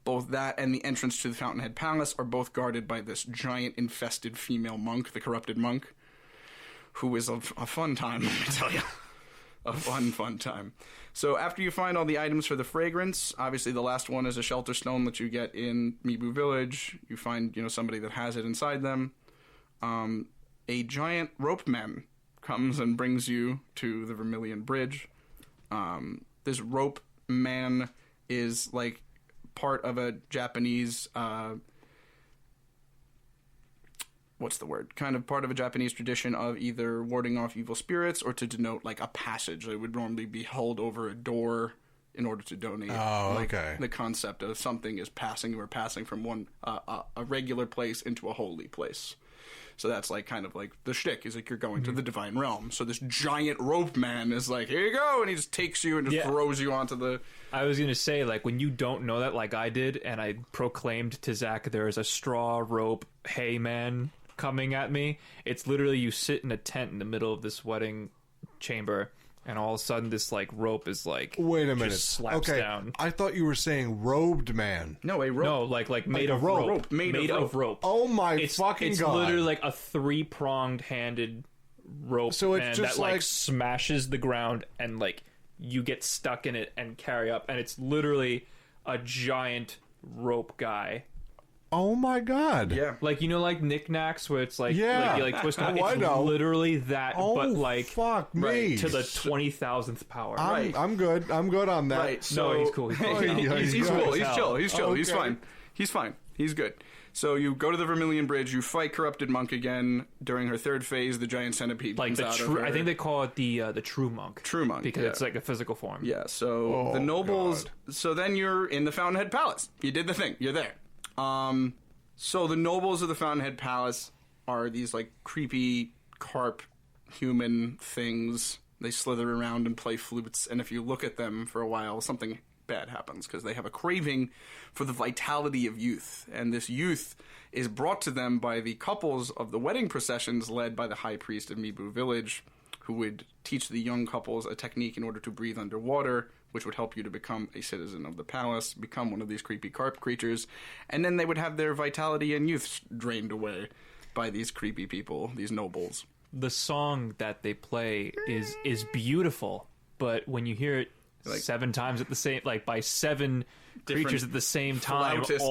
Both that and the entrance to the Fountainhead Palace are both guarded by this giant infested female monk, the corrupted monk, who is a fun time, let me tell you. A fun time. So after you find all the items for the fragrance, obviously the last one is a shelter stone that you get in Mibu Village. You find, somebody that has it inside them. A giant rope man comes and brings you to the Vermilion Bridge. This rope man is like part of a Japanese kind of part of a Japanese tradition of either warding off evil spirits or to denote like a passage. It would normally be held over a door in order to donate. Oh, okay. The concept of something is passing from one a regular place into a holy place. So that's like kind of like the shtick is like you're going to the divine realm. So this giant rope man is like, here you go, and he just takes you and just throws you onto the. I was gonna say, like, when you don't know that, like I did, and I proclaimed to Zach there is a straw rope hay man coming at me. It's literally you sit in a tent in the middle of this wedding chamber, and all of a sudden this like rope is like, wait a minute, just slaps down. I thought you were saying robed man. No, a rope. No, like made of rope. Made of rope. Oh my fucking it's god! It's literally like a 3-pronged handed rope, so it's man, just that like smashes the ground and like you get stuck in it and carry up, and it's literally a giant rope guy. Oh my god! Yeah, like like knickknacks where it's like you like twist it. Oh, It's literally that, oh, but like fuck me to the 20,000th power. I'm good. I'm good on that. Right. So No, he's cool. He's cool. he's cool. He's chill. He's chill. Okay. He's fine. He's fine. He's good. So you go to the Vermilion Bridge. You fight Corrupted Monk again. During her third phase, the giant centipede Like comes the out true, of her. I think they call it the true monk. True monk, because yeah. it's like a physical form. Yeah. So Oh, the nobles. God. So then you're in the Fountainhead Palace. You did the thing. You're there. So the nobles of the Fountainhead Palace are these like creepy carp human things. They slither around and play flutes, and if you look at them for a while, something bad happens because they have a craving for the vitality of youth, and this youth is brought to them by the couples of the wedding processions led by the high priest of Mibu village, who would teach the young couples a technique in order to breathe underwater, which would help you to become a citizen of the palace, become one of these creepy carp creatures, and then they would have their vitality and youth drained away by these creepy people, these nobles. The song that they play is beautiful, but when you hear it Like- 7 times at the same, like by 7 creatures at the same time, flautists.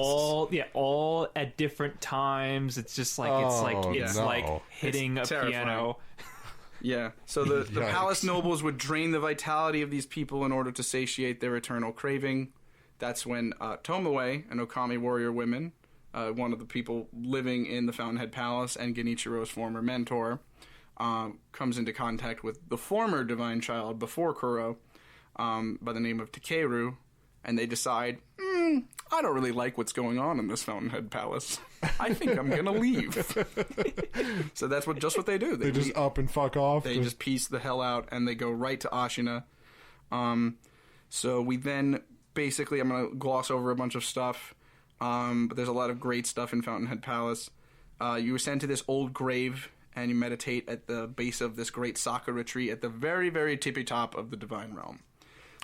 all at different times, it's just like it's no. like hitting It's a terrifying. piano. Yeah, so the Yikes. palace nobles would drain the vitality of these people in order to satiate their eternal craving. That's when Tomoe, an Okami warrior woman, one of the people living in the Fountainhead Palace, and Genichiro's former mentor, comes into contact with the former divine child before Kuro, by the name of Takeru, and they decide, I don't really like what's going on in this Fountainhead Palace. I think I'm gonna leave. So that's just what they do. They just up and fuck off. They just piece the hell out, and they go right to Ashina. So we then basically, I'm going to gloss over a bunch of stuff, but there's a lot of great stuff in Fountainhead Palace. You were sent to this old grave, and you meditate at the base of this great sakura tree at the very, very tippy top of the divine realm.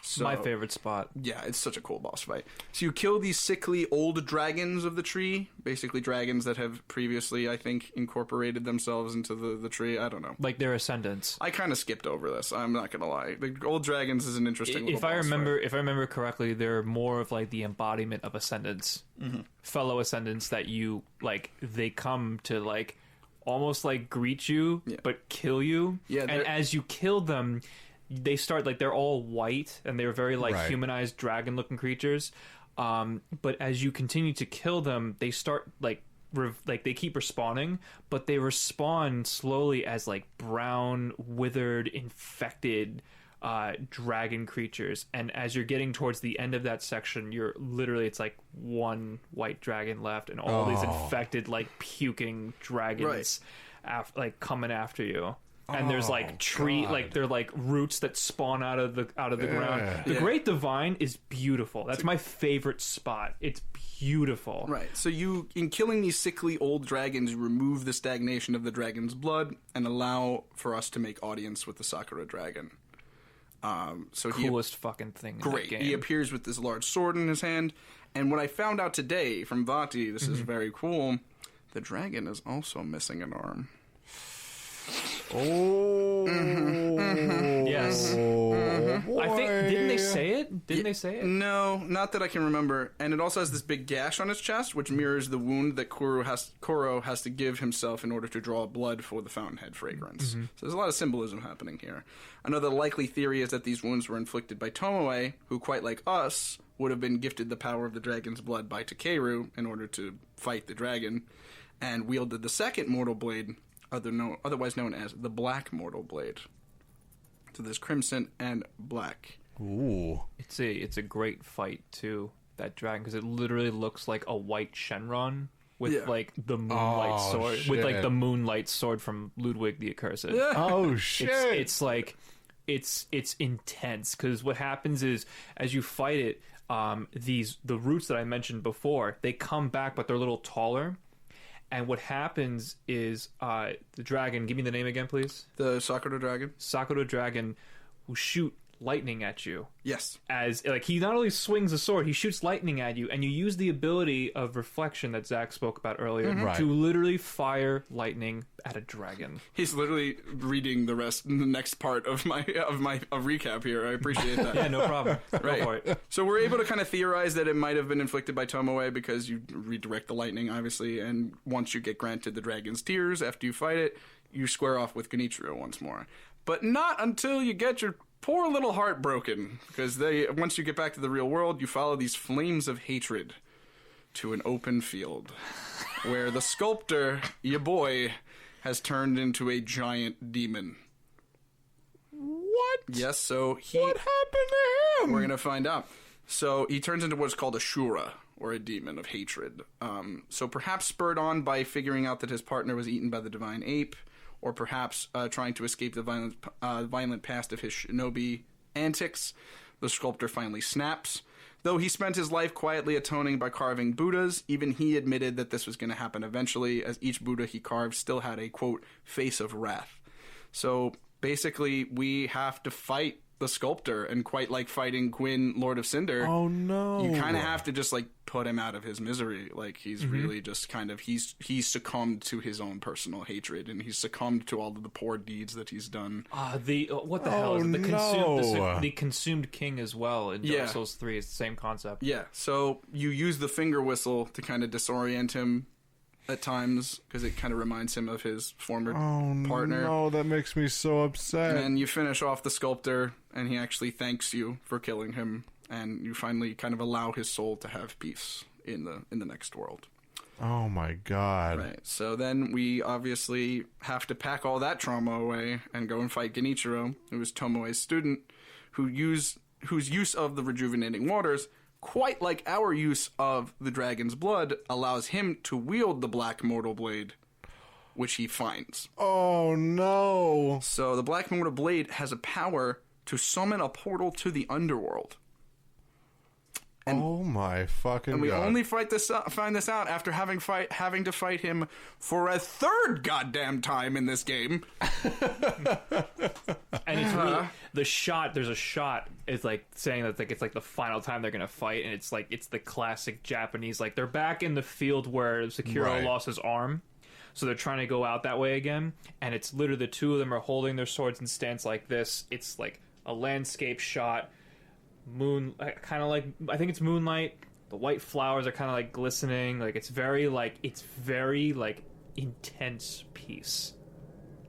So, My favorite spot. Yeah, it's such a cool boss fight. So you kill these sickly old dragons of the tree, basically dragons that have previously, I think, incorporated themselves into the tree. I don't know. Like their ascendants. I kind of skipped over this. I'm not gonna lie. The old dragons is an interesting. If I remember correctly, they're more of like the embodiment of ascendants, fellow ascendants that you like. They come to like almost like greet you, but kill you. Yeah, and as you kill them, they start like they're all white and they're very like humanized dragon-looking creatures. But as you continue to kill them, they start like they keep respawning, but they respawn slowly as like brown, withered, infected dragon creatures. And as you're getting towards the end of that section, you're literally it's like one white dragon left, and all these infected like puking dragons like coming after you. And there's like like they're like roots that spawn out of the ground. The Great Divine is beautiful. That's my favorite spot. It's beautiful. Right. So in killing these sickly old dragons, you remove the stagnation of the dragon's blood and allow for us to make audience with the Sakura dragon. So Coolest fucking thing in great. the game. He appears with this large sword in his hand, and what I found out today from Vati, this is very cool. The dragon is also missing an arm. Oh, Yes. I think didn't they say it? Didn't they say it? No, not that I can remember. And it also has this big gash on its chest, which mirrors the wound that Koro has to give himself in order to draw blood for the Fountainhead fragrance. So there's a lot of symbolism happening here. Another likely theory is that these wounds were inflicted by Tomoe, who, quite like us, would have been gifted the power of the dragon's blood by Takeru in order to fight the dragon, and wielded the second mortal blade, otherwise known as the Black Mortal Blade. So there's crimson and black. Ooh. It's a great fight too. That dragon, because it literally looks like a white Shenron with like the moonlight sword, with like the moonlight sword from Ludwig the Accursed. Oh shit! It's like it's intense, because what happens is as you fight it, the roots that I mentioned before, they come back, but they're a little taller. And what happens is the dragon, give me the name again, please. The Sakura dragon? Sakura dragon will shoot lightning at you. Yes. As like he not only swings a sword, he shoots lightning at you, and you use the ability of reflection that Zach spoke about earlier to literally fire lightning at a dragon. He's literally reading the next part of my recap here. I appreciate that. Yeah, no problem. Go for it. So we're able to kind of theorize that it might have been inflicted by Tomoe because you redirect the lightning, obviously, and once you get granted the dragon's tears after you fight it, you square off with Genichiro once more. But not until you get your poor little heart broken, because once you get back to the real world, you follow these flames of hatred to an open field where the sculptor, your boy, has turned into a giant demon. What? Yes, so What happened to him? We're gonna find out. So he turns into what's called a Shura, or a demon of hatred. So perhaps spurred on by figuring out that his partner was eaten by the divine ape, or perhaps trying to escape the violent past of his shinobi antics, the sculptor finally snaps. Though he spent his life quietly atoning by carving Buddhas, even he admitted that this was going to happen eventually, as each Buddha he carved still had a, quote, face of wrath. So basically, we have to fight the sculptor, and quite like fighting Gwyn, Lord of Cinder. Oh no! You kind of have to just like put him out of his misery. Like he's really just kind of he's succumbed to his own personal hatred, and he's succumbed to all of the poor deeds that he's done. What the hell is it? The consumed king as well in Dark Souls 3 is the same concept. Yeah. So you use the finger whistle to kind of disorient him at times, because it kind of reminds him of his former partner. No, that makes me so upset. And then you finish off the sculptor, and he actually thanks you for killing him, and you finally kind of allow his soul to have peace in the next world. Oh my god. Right. So then we obviously have to pack all that trauma away and go and fight Genichiro, who is Tomoe's student, whose use of the rejuvenating waters, quite like our use of the dragon's blood, allows him to wield the Black Mortal Blade, which he finds. Oh no. So the Black Mortal Blade has a power to summon a portal to the underworld. Oh my fucking And we god. only find this out after having to fight him for a third goddamn time in this game. And it's really, the shot. There's a shot. It's like saying that it's like the final time they're gonna fight, and it's the classic Japanese. Like they're back in the field where Seikiro Right. lost his arm, so they're trying to go out that way again. And it's literally the two of them are holding their swords in stance like this. It's like a landscape shot, kind of like I think it's moonlight. The white flowers are kind of like glistening. Like it's very intense peace,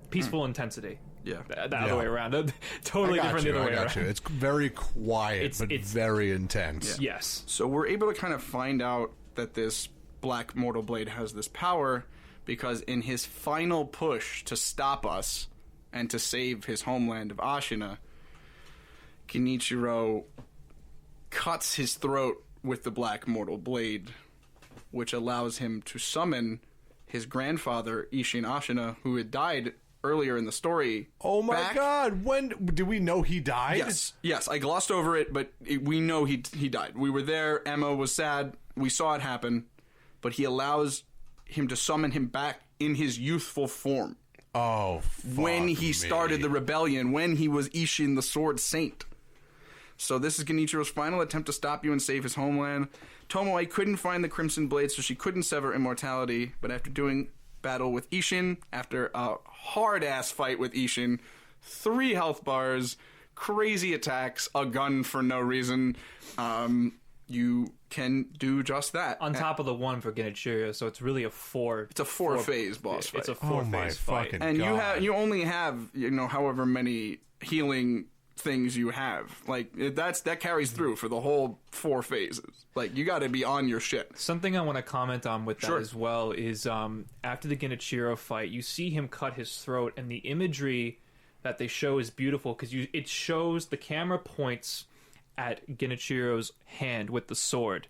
peaceful intensity. Yeah. The other way around. Totally I got different you, the other I way got around. you. It's very quiet, It's- but it's- very intense. Yes. So we're able to kind of find out that this Black Mortal Blade has this power because in his final push to stop us and to save his homeland of Ashina, Genichiro cuts his throat with the Black Mortal Blade, which allows him to summon his grandfather, Ishin Ashina, who had died earlier in the story. Oh my back. god! When do we know he died? Yes. I glossed over it, but we know he died. We were there. Emma was sad. We saw it happen, but he allows him to summon him back in his youthful form Oh, when fuck he started me. the rebellion, when he was Ishin the Sword Saint. So this is Genichiro's final attempt to stop you and save his homeland. Tomoe couldn't find the Crimson Blade, so she couldn't sever immortality, but after doing battle with Ishin, after a hard-ass fight with Ishin, 3 health bars, crazy attacks, a gun for no reason, you can do just that. On top of the one for Genichiro, so it's really a 4. It's a 4-phase boss fight. It's a Oh my 4-phase fight. fucking And god. you only have, however many healing things you have. Like, that carries through for the whole 4 phases. Like, you gotta be on your shit. Something I want to comment on with that Sure. as well is after the Genichiro fight, you see him cut his throat, and the imagery that they show is beautiful because it shows the camera points at Genichiro's hand with the sword,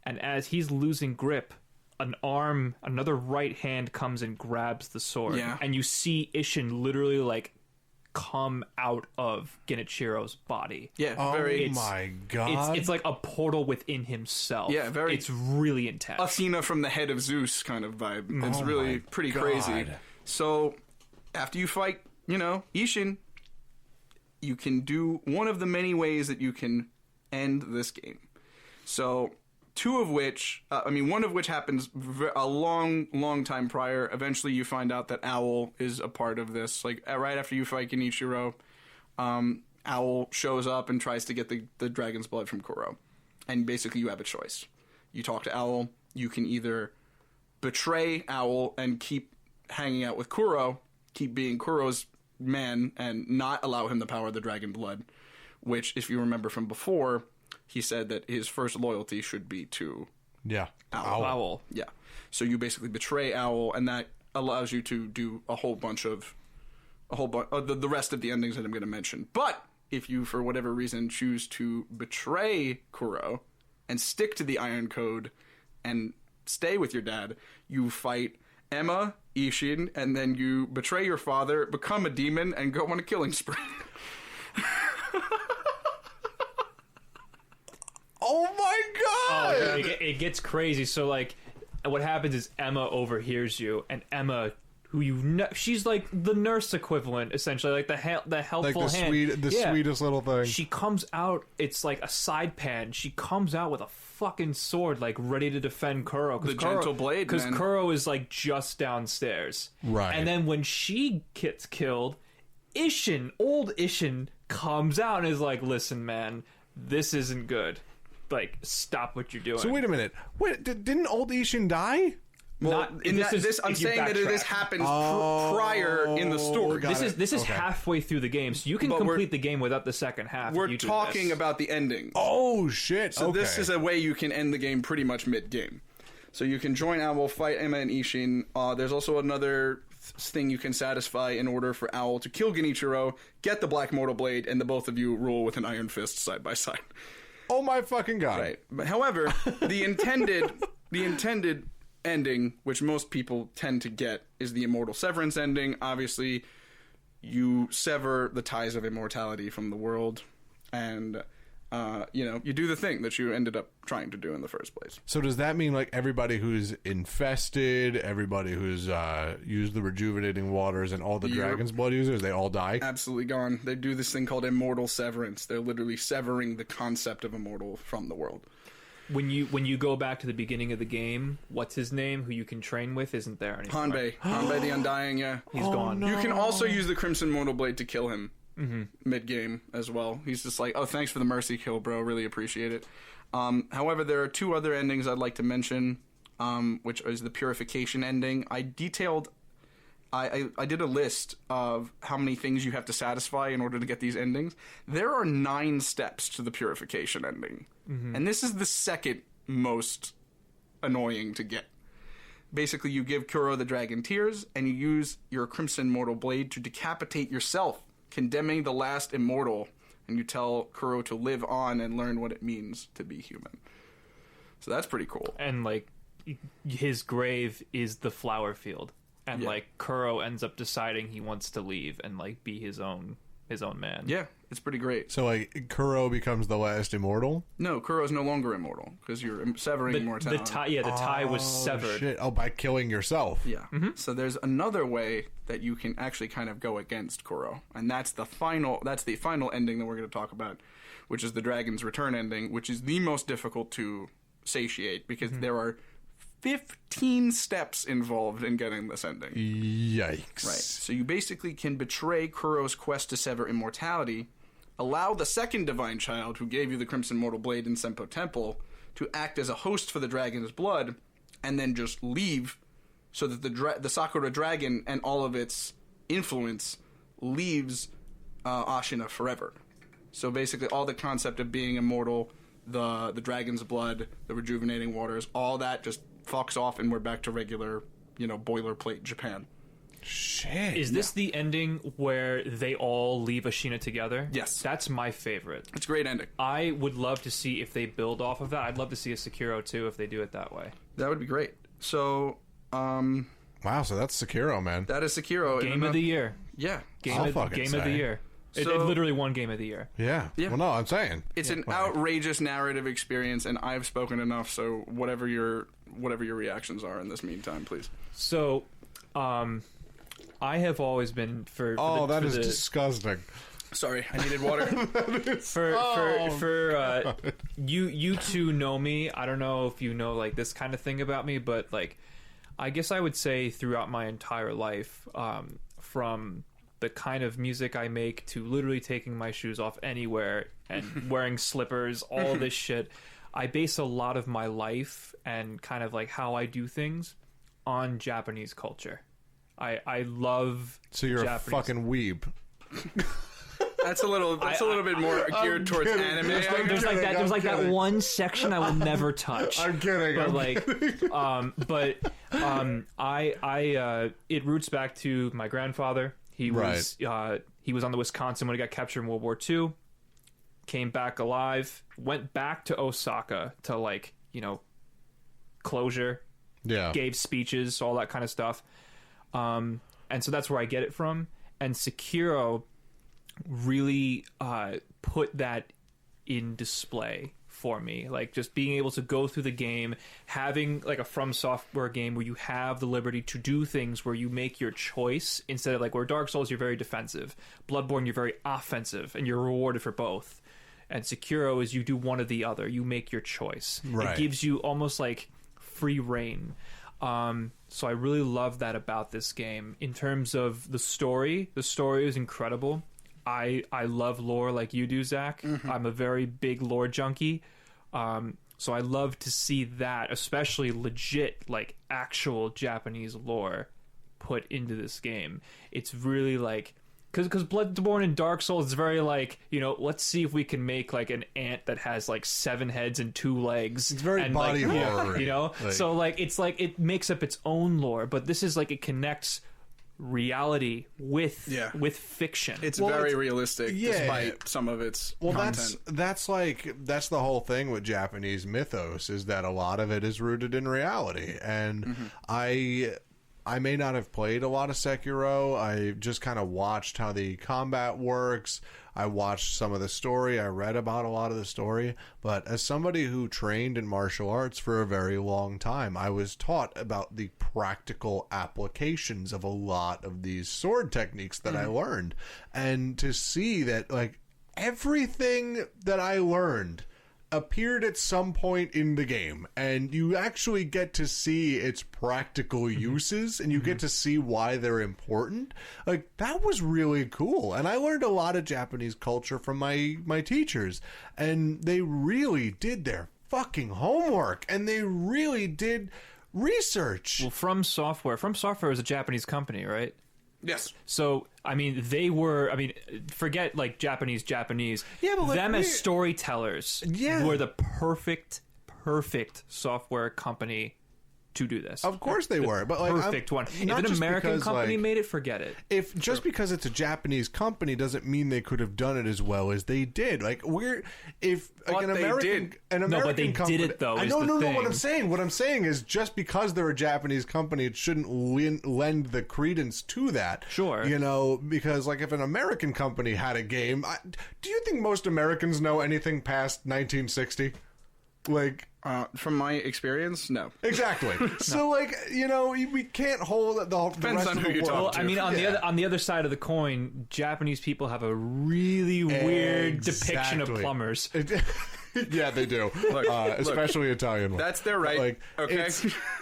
and as he's losing grip, another right hand comes and grabs the sword, Yeah. and you see Ishin literally like come out of Genichiro's body. Yeah, Oh very my god! It's like a portal within himself. Yeah, very- It's really intense. Athena from the head of Zeus kind of vibe. It's Oh really my pretty God. crazy. So, after you fight, Ishin, you can do one of the many ways that you can end this game. So, one of which happens a long time prior. Eventually, you find out that Owl is a part of this. Like, right after you fight Genichiro, Owl shows up and tries to get the dragon's blood from Kuro. And basically, you have a choice. You talk to Owl. You can either betray Owl and keep hanging out with Kuro, keep being Kuro's man, and not allow him the power of the dragon blood, which, if you remember from before, he said that his first loyalty should be to yeah. Owl. Yeah. So you basically betray Owl, and that allows you to do the rest of the endings that I'm going to mention. But if you, for whatever reason, choose to betray Kuro and stick to the Iron Code and stay with your dad, you fight Emma, Ishin, and then you betray your father, become a demon, and go on a killing spree. Oh my god! It gets crazy. So like, what happens is Emma overhears you, and Emma, who she's like the nurse equivalent, essentially, like the helpful like the hand. sweetest little thing. She comes out. It's like a side pan. She comes out with a fucking sword, like ready to defend Kuro. The gentle blade, because man. Kuro is like just downstairs. Right. And then when she gets killed, old Ishin, comes out and is like, "Listen, man, this isn't good. Like, stop what you're doing." So wait a minute. Didn't old Ishin die? Well, Not- in this that, is this, I'm if you saying that this backtrack. happens prior in the story. got it. This is Okay. halfway through the game, so you can But we're- complete the game without the second half. if We're you do talking this. about the ending. Oh shit! So okay. this is a way you can end the game pretty much mid-game. So you can join Owl, fight Emma and Ishin. There's also another thing you can satisfy in order for Owl to kill Genichiro, get the Black Mortal Blade, and the both of you rule with an iron fist side by side. Oh my fucking god! Right. But however, the intended ending, which most people tend to get, is the Immortal Severance ending. Obviously, you sever the ties of immortality from the world, and you do the thing that you ended up trying to do in the first place. So does that mean like everybody who's infested, everybody who's used the rejuvenating waters, and all the dragon's blood users, they all die? Absolutely gone. They do this thing called immortal severance. They're literally severing the concept of immortal from the world. When you go back to the beginning of the game, what's his name, who you can train with, isn't there anymore. Hanbei the Undying, yeah. He's gone. You can also use the Crimson Mortal Blade to kill him mid-game as well. He's just like, oh, thanks for the mercy kill, bro. Really appreciate it. However, there are 2 other endings I'd like to mention, which is the Purification ending. I did a list of how many things you have to satisfy in order to get these endings. There are 9 steps to the Purification ending. And this is the second most annoying to get. Basically, you give Kuro the Dragon Tears, and you use your Crimson Mortal Blade to decapitate yourself, condemning the last immortal, and you tell Kuro to live on and learn what it means to be human. So that's pretty cool. And, like, his grave is the flower field. And, like, Kuro ends up deciding he wants to leave and, like, be his own man. Yeah, it's pretty great. So like Kuro becomes the last immortal? No, Kuro's no longer immortal because you're severing immortality. The tie was severed. Shit. Oh, by killing yourself. Yeah. So there's another way that you can actually kind of go against Kuro, and that's the final ending that we're going to talk about, which is the Dragon's Return ending, which is the most difficult to satiate because there are 15 steps involved in getting this ending. Yikes. Right. So you basically can betray Kuro's quest to sever immortality, allow the second divine child who gave you the Crimson Mortal Blade in Senpo Temple to act as a host for the dragon's blood, and then just leave so that the Sakura dragon and all of its influence leaves Ashina forever. So basically all the concept of being immortal, the dragon's blood, the rejuvenating waters, all that just fucks off, and we're back to regular, boilerplate Japan. Shit. Is this the ending where they all leave Ashina together? Yes. That's my favorite. It's a great ending. I would love to see if they build off of that. I'd love to see a Seikiro too if they do it that way. That would be great. So, wow, so that's Seikiro, man. that is Sekiro. Game of the year. Yeah. Game of the year. It So- literally won Game of the year. Yeah. Yeah. Well, no, I'm saying. It's an outrageous narrative experience, and I've spoken enough, so whatever your reactions are in this meantime, please. So, I have always been for Oh, the, that for is the, disgusting. Sorry, I needed water. for you two know me. I don't know if you know like this kind of thing about me, but like I guess I would say throughout my entire life, from the kind of music I make to literally taking my shoes off anywhere and wearing slippers, all this shit, I base a lot of my life and kind of like how I do things on Japanese culture. I love So you're Japanese. a fucking weeb. That's a little bit more geared towards kidding. anime. There's like that one section I will never touch. I'm kidding. But it roots back to my grandfather. He was on the Wisconsin when he got captured in World War II. Came back alive. Went back to Osaka to closure. Yeah. Gave speeches, all that kind of stuff. And so that's where I get it from. And Seikiro really put that in display for me, like just being able to go through the game, having like a From Software game where you have the liberty to do things where you make your choice instead of like where Dark Souls you're very defensive, Bloodborne you're very offensive, and you're rewarded for both. And Sekiro is you do one or the other, you make your choice. Right. It gives you almost like free reign. So I really love that about this game. In terms of the story is incredible. I love lore like you do, Zach. Mm-hmm. I'm a very big lore junkie. So I love to see that, especially legit, like actual Japanese lore put into this game. It's really like, because Bloodborne and Dark Souls is very like, let's see if we can make like an ant that has like 7 heads and 2 legs. It's very and, body like, horror. So like it's like it makes up its own lore, but this is like it connects reality with fiction. It's very realistic, despite some of its content. That's the whole thing with Japanese mythos, is that a lot of it is rooted in reality. And I may not have played a lot of Sekiro. I just kind of watched how the combat works. I watched some of the story. I read about a lot of the story. But as somebody who trained in martial arts for a very long time, I was taught about the practical applications of a lot of these sword techniques that I learned. And to see that, like, everything that I learned appeared at some point in the game, and you actually get to see its practical uses, and you get to see why they're important. Like, that was really cool, and I learned a lot of Japanese culture from my teachers, and they really did their fucking homework, and they really did research. Well, From Software is a Japanese company, right? Yes. So, I mean, forget like Japanese. Yeah, but like, them as storytellers were the perfect software company to do this. Of course they were, but like perfect one. If an American company made it, forget it. If just because it's a Japanese company doesn't mean they could have done it as well as they did. Like an American but they company, did it though. I know, no. What I'm saying is just because they're a Japanese company, it shouldn't lend the credence to that. Sure, because like if an American company had a game, do you think most Americans know anything past 1960? Like. From my experience, no. Exactly. So, like, we can't hold the Depends rest on of who the you're world. talking to. I mean, on the other side of the coin, Japanese people have a really weird depiction of plumbers. Yeah, they do. Especially Italian ones. That's their right. Okay.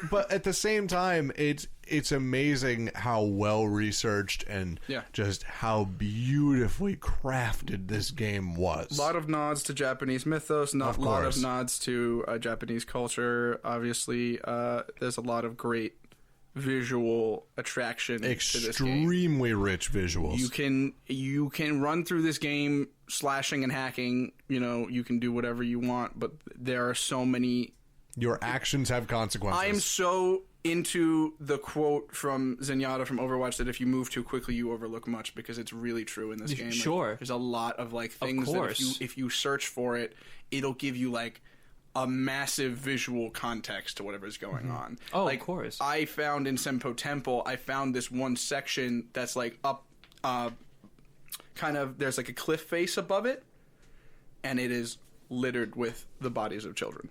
But at the same time, it's amazing how well researched and just how beautifully crafted this game was. A lot of nods to Japanese mythos, a lot of nods to Japanese culture. Obviously, there's a lot of great visual attraction to this game. Extremely rich visuals. You can run through this game slashing and hacking. You can do whatever you want, but there are so many. Your actions have consequences. I'm so into the quote from Zenyatta from Overwatch that if you move too quickly, you overlook much, because it's really true in this game. Sure. There's a lot of like things that if you search for it, it'll give you like a massive visual context to whatever's going on. Oh, like, of course. I found in Senpo Temple, I found this one section that's like up, kind of, there's like a cliff face above it, and it is littered with the bodies of children.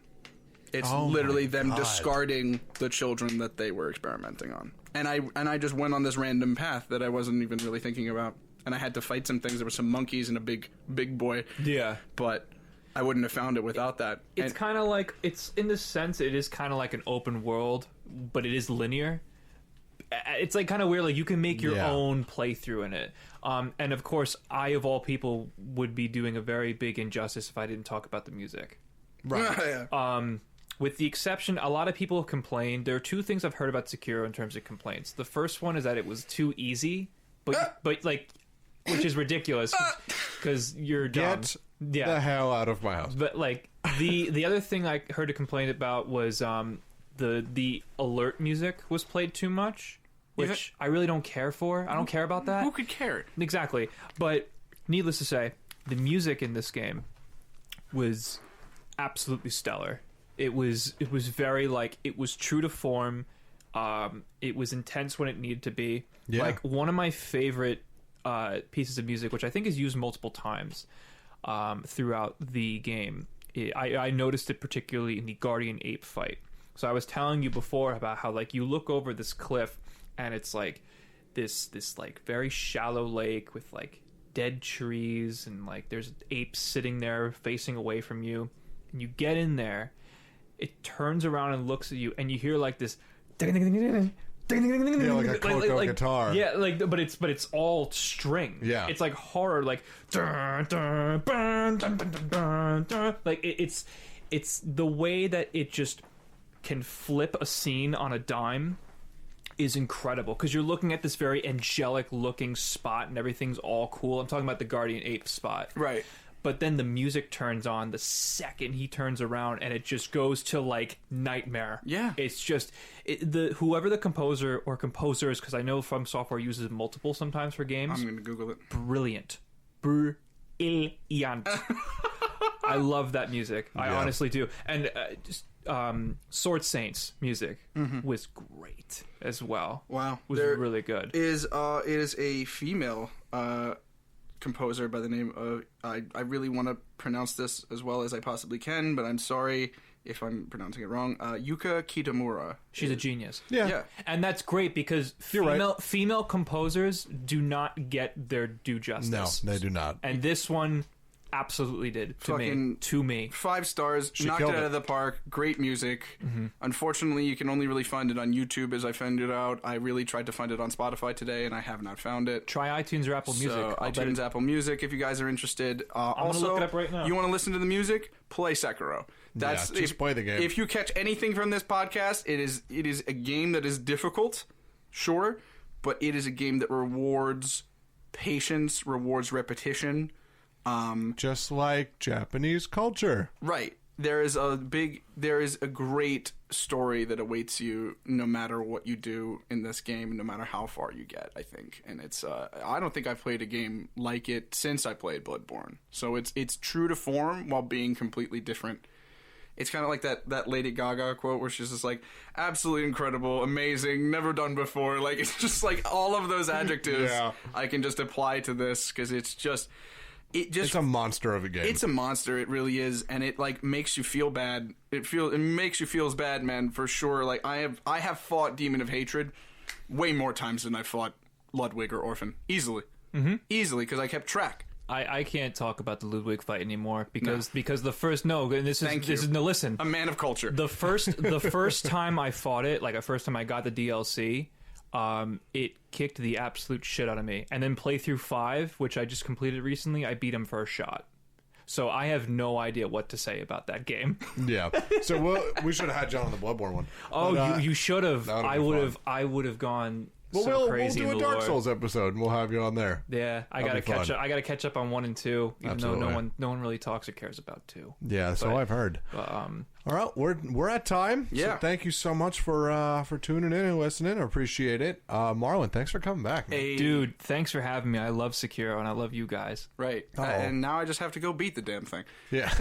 It's literally them discarding the children that they were experimenting on. And I just went on this random path that I wasn't even really thinking about. And I had to fight some things. There were some monkeys and a big boy. Yeah. But I wouldn't have found it without that. It's kind of like, it's in this sense, it is kind of like an open world, but it is linear. It's like kind of weird, like you can make your own playthrough in it. And of course, I of all people would be doing a very big injustice if I didn't talk about the music. Right. With the exception, a lot of people have complained. There are two things I've heard about Seikiro in terms of complaints. The first one is that it was too easy, but like, which is ridiculous because you're dumb. Get the hell out of my house. But like the other thing I heard a complaint about was the alert music was played too much, which I really don't care for. I don't care about that. Who could care? Exactly. But needless to say, the music in this game was absolutely stellar. It was very like, it was true to form. It was intense when it needed to be. Yeah. Like one of my favorite pieces of music, which I think is used multiple times throughout the game. I noticed it particularly in the Guardian Ape fight. So I was telling you before about how like you look over this cliff and it's like this like very shallow lake with like dead trees and like there's apes sitting there facing away from you. And you get in there, it turns around and looks at you, and you hear like this like a Coco guitar. Yeah, like but it's all string. Yeah. It's like horror, like like it's the way that it just can flip a scene on a dime is incredible, because you're looking at this very angelic looking spot and everything's all cool. I'm talking about the Guardian Ape spot. Right. But then the music turns on the second he turns around, and it just goes to like nightmare. Yeah, it's just whoever the composer or composers, because I know From Software uses multiple sometimes for games. I'm going to Google it. Brilliant. I love that music. I honestly do. And Sword Saints music was great as well. Wow, was really good. It is a female composer by the name of, I really want to pronounce this as well as I possibly can, but I'm sorry if I'm pronouncing it wrong. Yuka Kitamura. She's a genius. Yeah. And that's great because female composers do not get their due justice. No, they do not. And this one absolutely did to me. 5 stars, knocked it out of the park, great music. Unfortunately, you can only really find it on YouTube, as I found it out. I really tried to find it on Spotify today, and I have not found it. Try iTunes or Apple Music. So, iTunes, Apple Music, if you guys are interested. I'm gonna look it up right now. You want to listen to the music? Play Seikiro. Just play the game. If you catch anything from this podcast, it is a game that is difficult, sure, but it is a game that rewards patience, rewards repetition. Just like Japanese culture. Right. There is a great story that awaits you no matter what you do in this game, no matter how far you get, I think. And it's I don't think I've played a game like it since I played Bloodborne. So it's true to form while being completely different. It's kind of like that Lady Gaga quote where she's just like, absolutely incredible, amazing, never done before. Like, it's just like all of those adjectives I can just apply to this because it's a monster of a game. It's a monster, it really is, and it like makes you feel bad. It makes you feel as bad, man, for sure. Like I have fought Demon of Hatred way more times than I fought Ludwig or Orphan. Easily. Easily, because I kept track. I can't talk about the Ludwig fight anymore because the first listen. A man of culture. The first time I fought it, like the first time I got the DLC, it kicked the absolute shit out of me. And then playthrough 5, which I just completed recently, I beat him first shot. So I have no idea what to say about that game. Yeah. So we should have had John on the Bloodborne one. Oh, but, you should have. I would have gone so crazy in the We'll do a Dark lore. Souls episode, and we'll have you on there. Yeah, I gotta catch up. I gotta catch up on 1 and 2, even though no one really talks or cares about 2. Yeah, so I've heard. All right, we're at time. Yeah. So thank you so much for tuning in and listening. I appreciate it. Marlon, thanks for coming back, man. Hey. Dude, thanks for having me. I love Seikiro and I love you guys. Right. Uh-oh. And now I just have to go beat the damn thing. Yeah.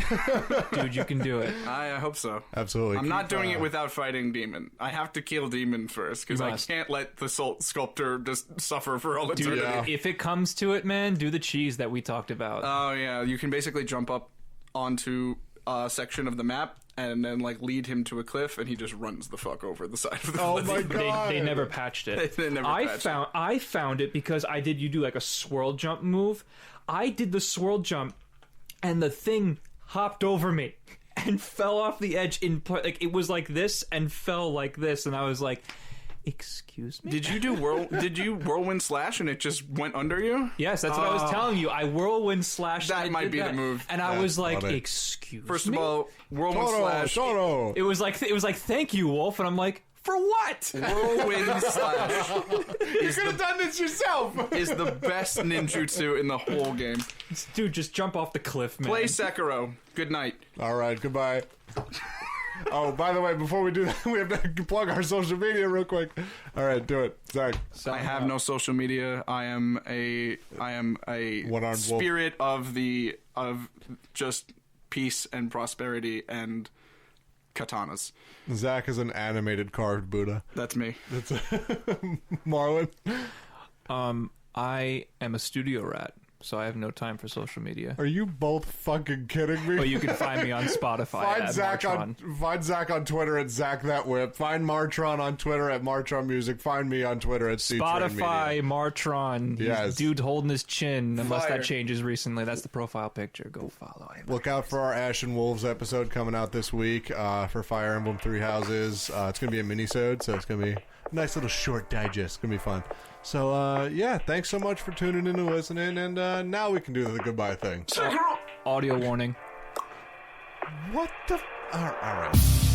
Dude, you can do it. I hope so. Absolutely. I'm not doing it without fighting Demon. I have to kill Demon first, because I can't let the sculptor just suffer for all eternity. Yeah. If it comes to it, man, do the cheese that we talked about. Oh, yeah. You can basically jump up onto a section of the map and then like lead him to a cliff, and he just runs the fuck over the side of the cliff. my God. They never patched it. They never patched it. I found it because you do like a swirl jump move. I did the swirl jump, and the thing hopped over me and fell off the edge like it was like this and fell like this, and I was like, excuse me? Did you whirlwind slash and it just went under you? Yes, that's what I was telling you. I whirlwind slash. That might be the move. And I was like, excuse me? First of all, whirlwind slash. It was like, thank you, Wolf, and I'm like, for what? Whirlwind slash. You could have done this yourself. Is the best ninjutsu in the whole game. Dude, just jump off the cliff, man. Play Sekiro. Good night. All right, goodbye. Oh, by the way, before we do that, we have to plug our social media real quick. All right, do it, Zach. I have no social media. I am a One-armed spirit of just peace and prosperity and katanas. Zach is an animated carved Buddha. That's me. That's Marlon. I am a studio rat, so I have no time for social media. Are you both fucking kidding me? But you can find me on Spotify at Martron. Find Zach on Twitter at ZachThatWhip. Find Martron on Twitter at Martron Music. Find me on Twitter at Spotify, Martron. Yes. Dude holding his chin, unless Fire. that changes recently. That's the profile picture. Go follow him. Look out for our Ashen Wolves episode coming out this week for Fire Emblem Three Houses. It's going to be a mini-sode, so it's going to be a nice little short digest. It's going to be fun. So, yeah, thanks so much for tuning in and listening, and now we can do the goodbye thing. Audio warning. What the... All right.